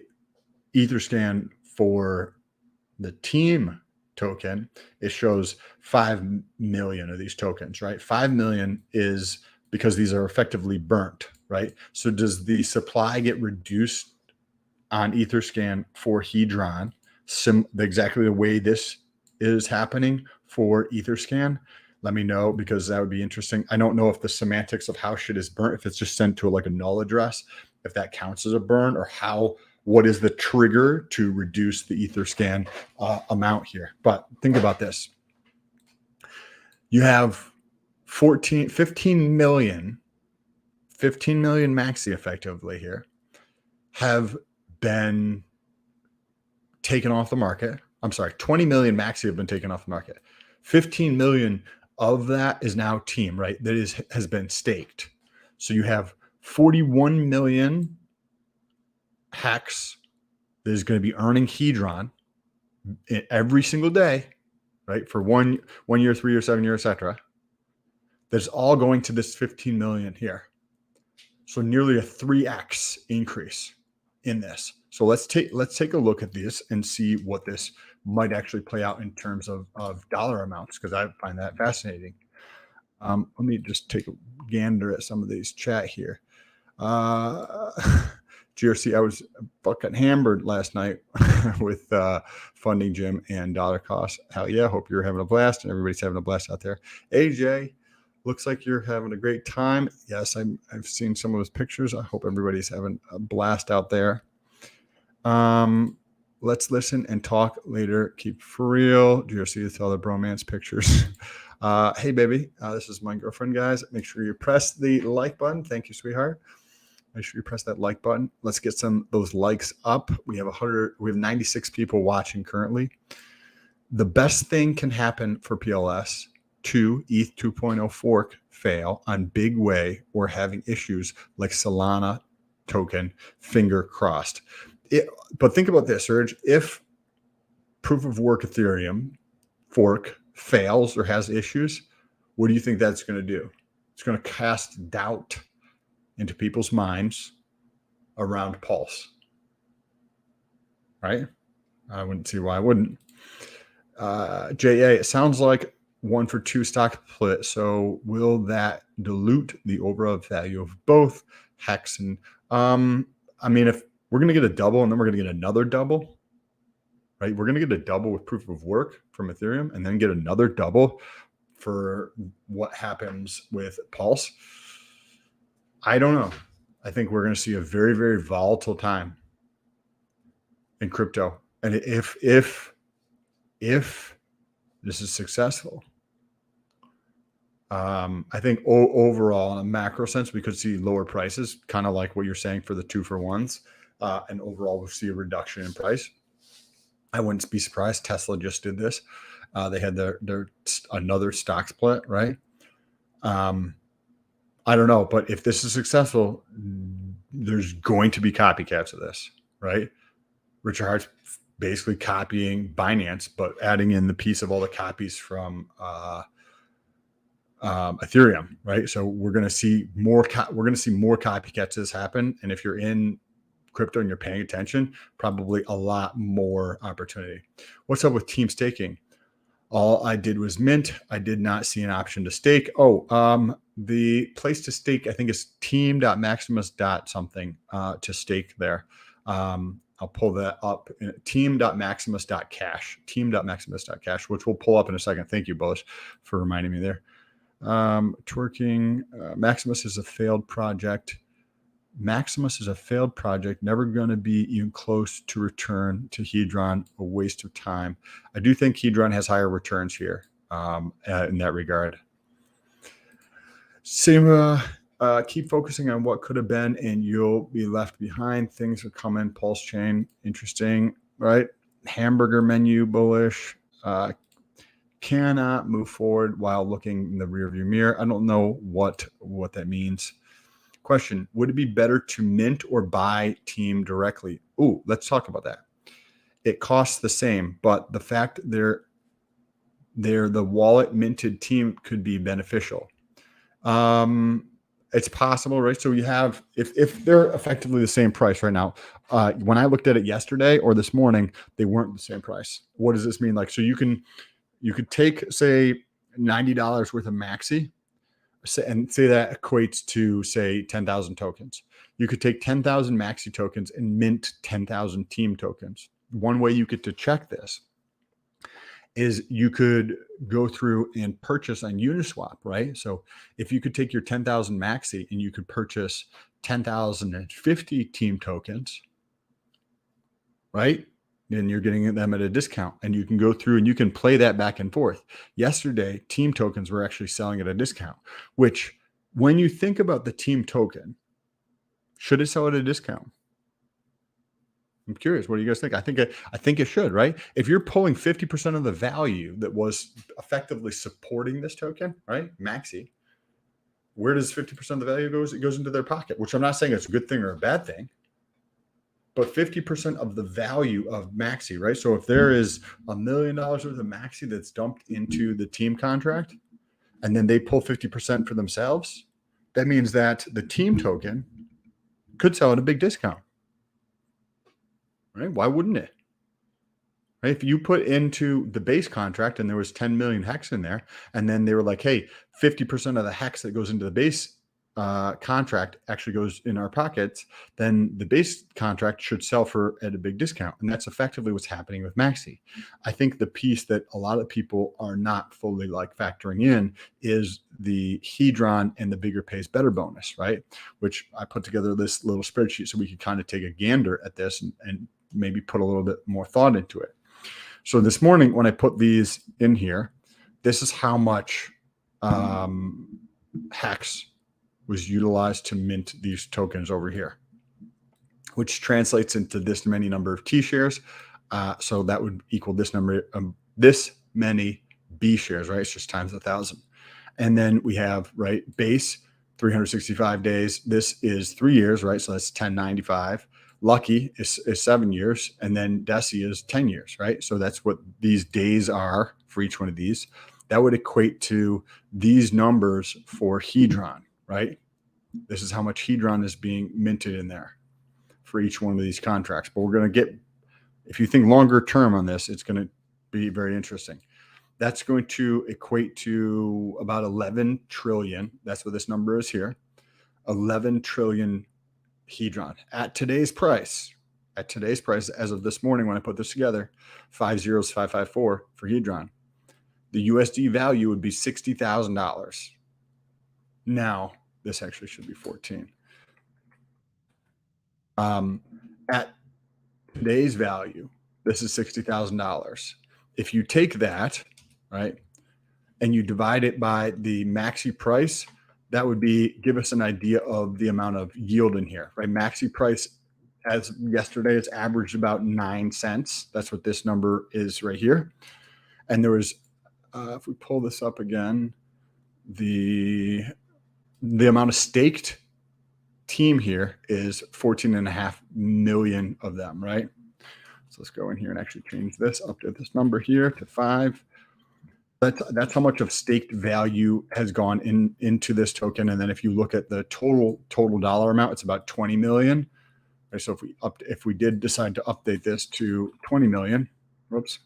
Etherscan for the team token, it shows 5 million of these tokens, right? 5 million is because these are effectively burnt, right? So does the supply get reduced on Etherscan for Hedron exactly the way this is happening for Etherscan? Let me know, because that would be interesting. I don't know if the semantics of how shit is burnt, if it's just sent to like a null address, if that counts as a burn, or what is the trigger to reduce the Etherscan amount here. But think about this. You have 15 million maxi effectively here have been taken off the market. I'm sorry, 20 million maxi have been taken off the market. 15 million of that is now team, right? That has been staked. So you have 41 million hex that is going to be earning Hedron every single day, right? For one year, 3 year, 7 year, etc. That's all going to this 15 million here. So nearly a 3x increase in this. So let's take a look at this and see what this might actually play out in terms of dollar amounts, because I find that fascinating. Let me just take a gander at some of these chat here. GRC, I was fucking hammered last night with Funding Gym and dollar costs. Hell yeah, hope you're having a blast and everybody's having a blast out there. AJ, looks like you're having a great time. Yes, I've seen some of those pictures. I hope everybody's having a blast out there. Let's listen and talk later. Keep for real. GRC with all the bromance pictures. Hey, baby. This is my girlfriend, guys. Make sure you press the like button. Thank you, sweetheart. Make sure you press that like button. Let's get those likes up. We have 96 people watching currently. The best thing can happen for PLS to ETH 2.0 fork fail on big way or having issues like Solana token, finger crossed. But think about this, Serge. If proof of work Ethereum fork fails or has issues, what do you think that's going to do? It's going to cast doubt into people's minds around Pulse, right? I wouldn't see why I wouldn't. JA, it sounds like 1 for 2 stock split. So will that dilute the overall value of both Hex and I mean, if we're going to get a double and then we're going to get another double, right? We're going to get a double with proof of work from Ethereum and then get another double for what happens with Pulse. I don't know. I think we're going to see a very, very volatile time in crypto. And if this is successful, I think overall in a macro sense, we could see lower prices, kind of like what you're saying for the 2-for-1s. And overall, we'll see a reduction in price. I wouldn't be surprised. Tesla just did this. They had their another stock split, right? I don't know, but if this is successful, there's going to be copycats of this, right? Richard Hart's basically copying Binance, but adding in the piece of all the copies from Ethereum, right? So we're going to see more. We're going to see more copycats this happen, and if you're in crypto and you're paying attention, probably a lot more opportunity. What's up with team staking? All I did was mint. I did not see an option to stake. The place to stake, I think, is team.maximus.something to stake there. I'll pull that up. Team.maximus.cash. Team.maximus.cash, which we'll pull up in a second. Thank you, both, for reminding me there. Twerking. Maximus is a failed project. Maximus is a failed project, never going to be even close to return to Hedron, a waste of time. I do think Hedron has higher returns here in that regard. Same, keep focusing on what could have been and you'll be left behind. Things are coming. Pulse chain, interesting, right? Hamburger menu, bullish. Cannot move forward while looking in the rearview mirror. I don't know what that means. Question, would it be better to mint or buy team directly? Ooh, let's talk about that. It costs the same, but the fact they're the wallet minted team could be beneficial. It's possible, right? So you have, if they're effectively the same price right now, when I looked at it yesterday or this morning, they weren't the same price. What does this mean? Like, so you could take, say, $90 worth of Maxi, and say that equates to, say, 10,000 tokens. You could take 10,000 Maxi tokens and mint 10,000 team tokens. One way you get to check this is you could go through and purchase on Uniswap, right? So if you could take your 10,000 Maxi and you could purchase 10,050 team tokens, right? Then you're getting them at a discount, and you can go through and you can play that back and forth. Yesterday, team tokens were actually selling at a discount, which when you think about the team token, should it sell at a discount? I'm curious. What do you guys think? I think it should, right? If you're pulling 50% of the value that was effectively supporting this token, right? Maxi, where does 50% of the value goes? It goes into their pocket, which I'm not saying it's a good thing or a bad thing. But 50% of the value of Maxi, right? So if there is $1 million worth of Maxi that's dumped into the team contract, and then they pull 50% for themselves, that means that the team token could sell at a big discount, right? Why wouldn't it? Right? If you put into the base contract and there was 10 million hex in there, and then they were like, hey, 50% of the hex that goes into the base contract actually goes in our pockets, then the base contract should sell for at a big discount. And that's effectively what's happening with Maxi. I think the piece that a lot of people are not fully like factoring in is the Hedron and the bigger pays better bonus, right? Which I put together this little spreadsheet so we could kind of take a gander at this and maybe put a little bit more thought into it. So this morning, when I put these in here, this is how much hex was utilized to mint these tokens over here, which translates into this many number of T shares. So that would equal this number, this many B shares, right? It's just times 1,000. And then we have, right, base 365 days. This is 3 years, right? So that's 1095. Lucky is 7 years. And then Deci is 10 years, right? So that's what these days are for each one of these. That would equate to these numbers for Hedron, right? This is how much Hedron is being minted in there for each one of these contracts. But we're going to get, if you think longer term on this, it's going to be very interesting. That's going to equate to about 11 trillion. That's what this number is here. 11 trillion Hedron at today's price. At today's price, as of this morning when I put this together, 50554 for Hedron. The USD value would be $60,000. Now, this actually should be 14. At today's value, this is $60,000. If you take that, right, and you divide it by the Maxi price, that would be, give us an idea of the amount of yield in here, right? Maxi price, as yesterday, it's averaged about 9 cents. That's what this number is right here. And there was, if we pull this up again, the amount of staked team here is 14.5 million of them, right? So let's go in here and actually change this, update this number here to 5. That's how much of staked value has gone into this token. And then if you look at the total dollar amount, it's about 20 million. Right? So if we did decide to update this to 20 million, whoops,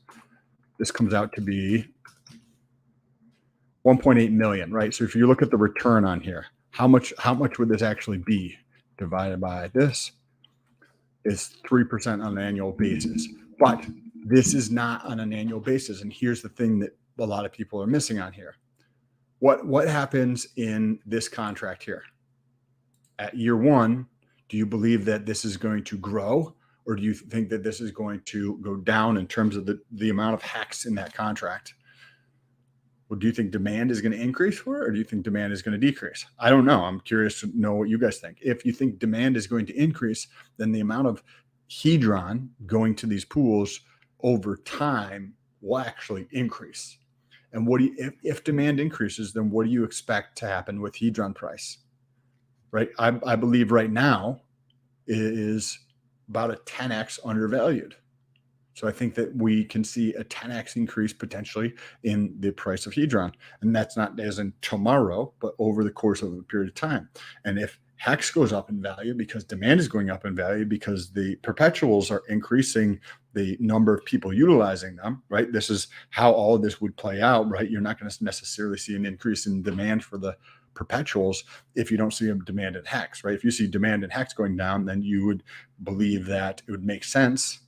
this comes out to be 1.8 million, right? So if you look at the return on here, how much would this actually be divided by this? Is 3% on an annual basis. But this is not on an annual basis. And here's the thing that a lot of people are missing on here. What happens in this contract here? At year 1, Do you believe that this is going to grow, or do you think that this is going to go down in terms of the amount of hex in that contract? Well, do you think demand is going to increase for it, or do you think demand is going to decrease? I don't know. I'm curious to know what you guys think. If you think demand is going to increase, then the amount of Hedron going to these pools over time will actually increase. And what do you, if demand increases, then what do you expect to happen with Hedron price? Right? I believe right now it is about a 10x undervalued. So I think that we can see a 10x increase potentially in the price of Hedron. And that's not as in tomorrow, but over the course of a period of time. And if Hex goes up in value because demand is going up in value because the perpetuals are increasing the number of people utilizing them, right? This is how all of this would play out, right? You're not going to necessarily see an increase in demand for the perpetuals if you don't see a demand in Hex, right? If you see demand in Hex going down, then you would believe that it would make sense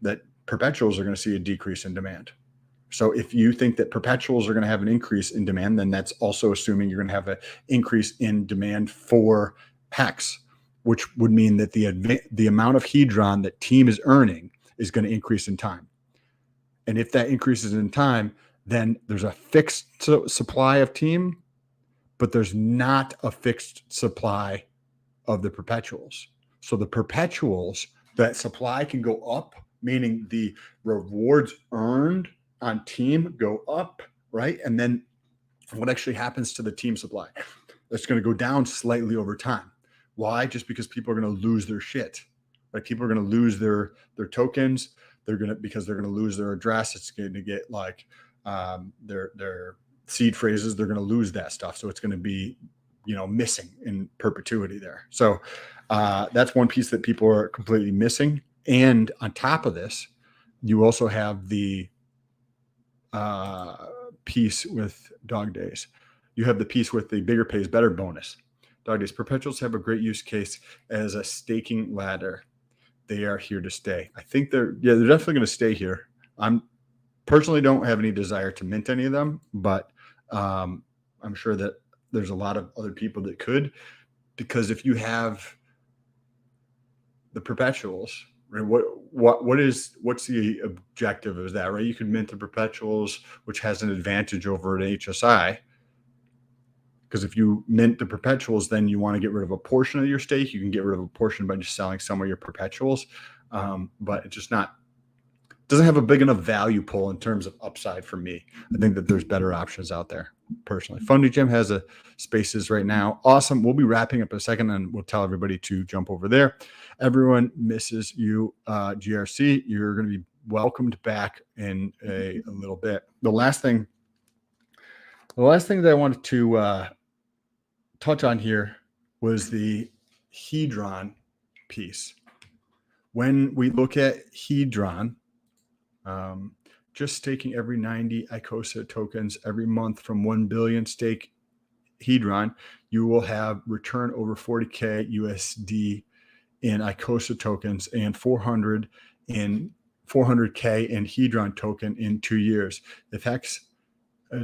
that perpetuals are going to see a decrease in demand. So if you think that perpetuals are going to have an increase in demand, then that's also assuming you're going to have an increase in demand for Hex, which would mean that the amount of Hedron that team is earning is going to increase in time. And if that increases in time, then there's a fixed supply of team, but there's not a fixed supply of the perpetuals. So the perpetuals, that supply can go up, meaning the rewards earned on team go up, right? And then what actually happens to the team supply? It's going to go down slightly over time. Why? Just because people are going to lose their shit, right? People are going to lose their tokens. Because they're going to lose their address. It's going to get like their seed phrases. They're going to lose that stuff. So it's going to be, missing in perpetuity there. So that's one piece that people are completely missing. And on top of this, you also have the piece with Dog Days. You have the piece with the bigger pays better bonus. Dog Days perpetuals have a great use case as a staking ladder. They are here to stay. I think they're definitely going to stay here. I'm personally don't have any desire to mint any of them, but I'm sure that there's a lot of other people that could, because if you have the perpetuals, right, what's the objective of that, right? You could mint the perpetuals, which has an advantage over an HSI, because if you mint the perpetuals, then you want to get rid of a portion of your stake. You can get rid of a portion by just selling some of your perpetuals, but it's just doesn't have a big enough value pool in terms of upside for me. I think that there's better options out there personally. Fundy Gym has a spaces right now. Awesome. We'll be wrapping up in a second and we'll tell everybody to jump over there. Everyone misses you, GRC. You're going to be welcomed back in a little bit. The last thing that I wanted to touch on here was the Hedron piece. When we look at Hedron, just staking every 90 ICOSA tokens every month from 1 billion stake Hedron, you will have return over 40K USD in ICOSA tokens and 400K in Hedron token in 2 years. If Hex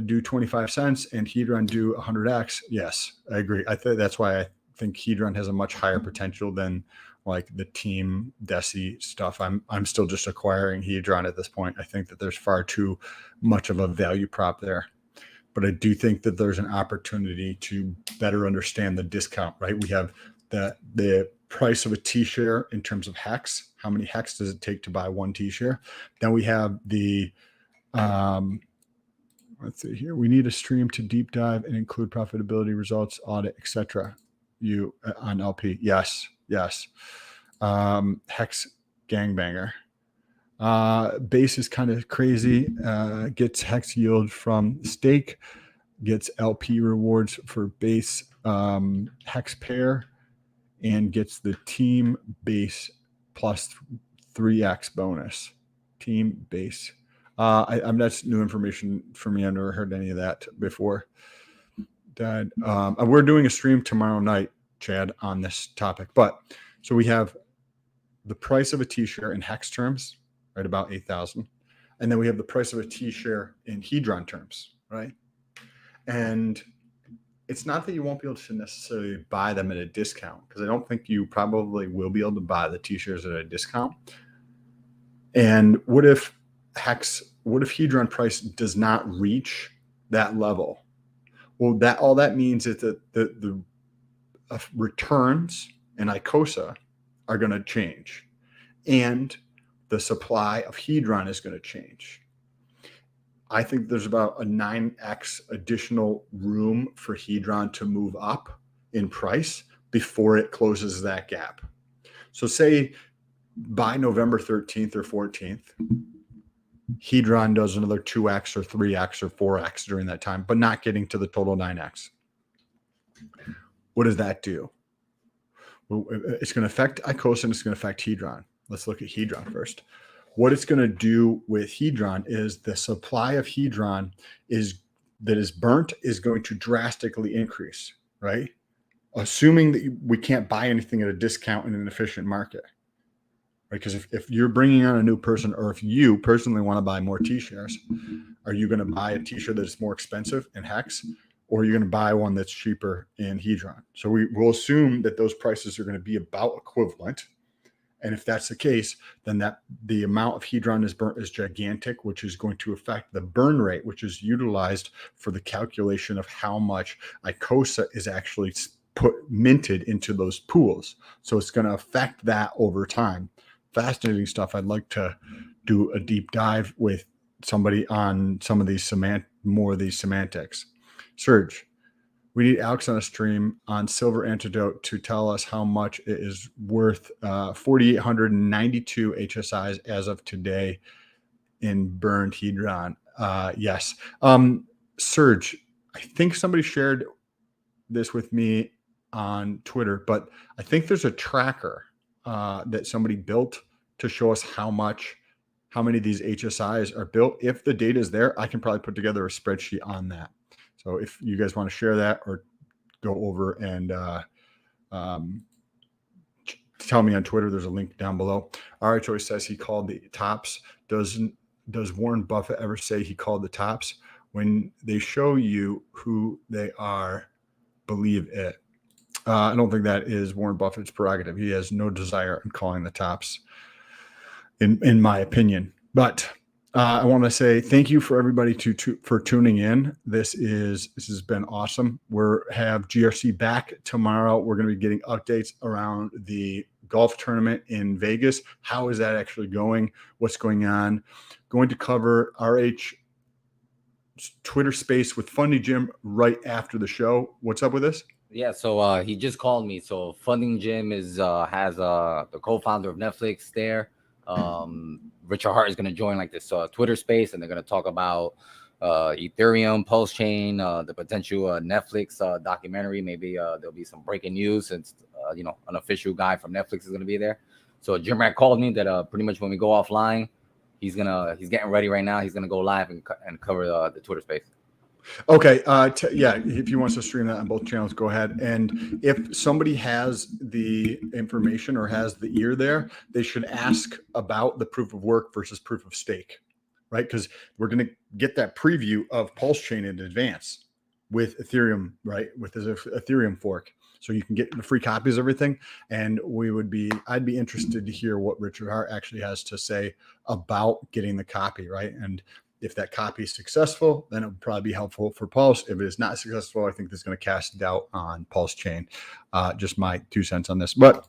do 25 cents and Hedron do 100x, yes, I agree. That's why I think Hedron has a much higher potential than like the team Deci stuff. I'm still just acquiring Hedron at this point. I think that there's far too much of a value prop there, but I do think that there's an opportunity to better understand the discount, right? We have the price of a T-share in terms of Hex. How many Hex does it take to buy one T-share? Then we have the, let's see here. We need a stream to deep dive and include profitability results, audit, etc. You on LP. Yes. Hex gangbanger. Base is kind of crazy. Gets Hex yield from stake, gets LP rewards for base Hex pair, and gets the team base plus 3x bonus. Team base. That's new information for me. I've never heard any of that before. Dad, we're doing a stream tomorrow night, Chad, on this topic. But so we have the price of a T-share in Hex terms, right, about 8,000. And then we have the price of a T-share in Hedron terms, right? And it's not that you won't be able to necessarily buy them at a discount, because I don't think you probably will be able to buy the T-shares at a discount. And what if Hedron price does not reach that level? Well, all that means is that the returns in ICOSA are going to change, and the supply of Hedron is going to change. I think there's about a 9x additional room for Hedron to move up in price before it closes that gap. So say by November 13th or 14th, Hedron does another 2x or 3x or 4x during that time, but not getting to the total 9x. What does that do? Well, it's going to affect ICOSA and it's going to affect Hedron. Let's look at Hedron first. What it's going to do with Hedron is the supply of Hedron that is burnt is going to drastically increase, right? Assuming that we can't buy anything at a discount in an efficient market, right? Because if you're bringing on a new person, or if you personally want to buy more T-shares, are you going to buy a T-share that is more expensive in Hex, or are you going to buy one that's cheaper in Hedron? So we'll assume that those prices are going to be about equivalent. And if that's the case, then the amount of Hedron is burnt is gigantic, which is going to affect the burn rate, which is utilized for the calculation of how much ICOSA is actually minted into those pools. So it's going to affect that over time. Fascinating stuff. I'd like to do a deep dive with somebody on some of these more of these semantics. Serge, we need Alex on a stream on Silver Antidote to tell us how much it is worth. 4,892 HSIs as of today in burned Hedron. Yes. Serge, I think somebody shared this with me on Twitter, but I think there's a tracker that somebody built to show us how many of these HSIs are built. If the data is there, I can probably put together a spreadsheet on that. So if you guys want to share that, or go over and tell me on Twitter, there's a link down below. RH says he called the tops. Does Warren Buffett ever say he called the tops? When they show you who they are, believe it. I don't think that is Warren Buffett's prerogative. He has no desire in calling the tops, in my opinion. But I want to say thank you for everybody for tuning in. This has been awesome. We'll have GRC back tomorrow. We're going to be getting updates around the golf tournament in Vegas. How is that actually going? What's going on? Going to cover RH Twitter space with Funding Jim right after the show. What's up with this? Yeah, so he just called me. So Funding Jim has the co-founder of Netflix there. Richard Hart is going to join like this Twitter space, and they're going to talk about Ethereum, Pulse Chain, the potential Netflix documentary. Maybe there'll be some breaking news, since an official guy from Netflix is going to be there. So Jim Rat called me that pretty much when we go offline, he's getting ready right now. He's going to go live and cover the Twitter space. Okay. Yeah. If he wants to stream that on both channels, go ahead. And if somebody has the information or has the ear there, they should ask about the proof of work versus proof of stake, right? Because we're going to get that preview of Pulse Chain in advance with Ethereum, right? With the Ethereum fork. So you can get the free copies of everything. And I'd be interested to hear what Richard Hart actually has to say about getting the copy, right? And if that copy is successful, then it would probably be helpful for Pulse. If it is not successful, I think this is going to cast doubt on Pulse Chain. Just my 2 cents on this. But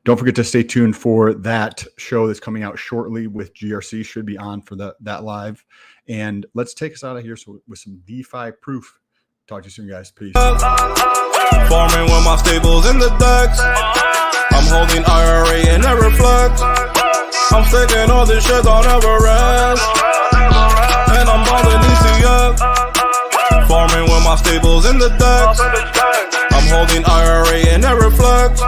don't forget to stay tuned for that show that's coming out shortly with GRC. Should be on for that live. And let's take us out of here with some DeFi proof. Talk to you soon, guys. Peace. Farming with my stables in the decks. I'm holding IRA and never flex. I'm sticking all this shit on Everest. And I'm balling ETH. Farming with my stables in the decks. I'm holding IRA and never flex.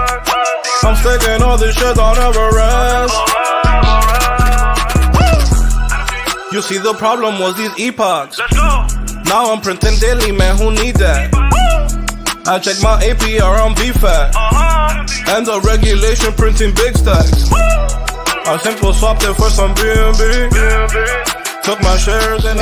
I'm sticking all this shit on Everest. You see, the problem was these epochs. Now I'm printing daily, man, who need that? I check my APR on VFAT. And the regulation printing big stacks. I simple swapped it for some BNB. Took my shares and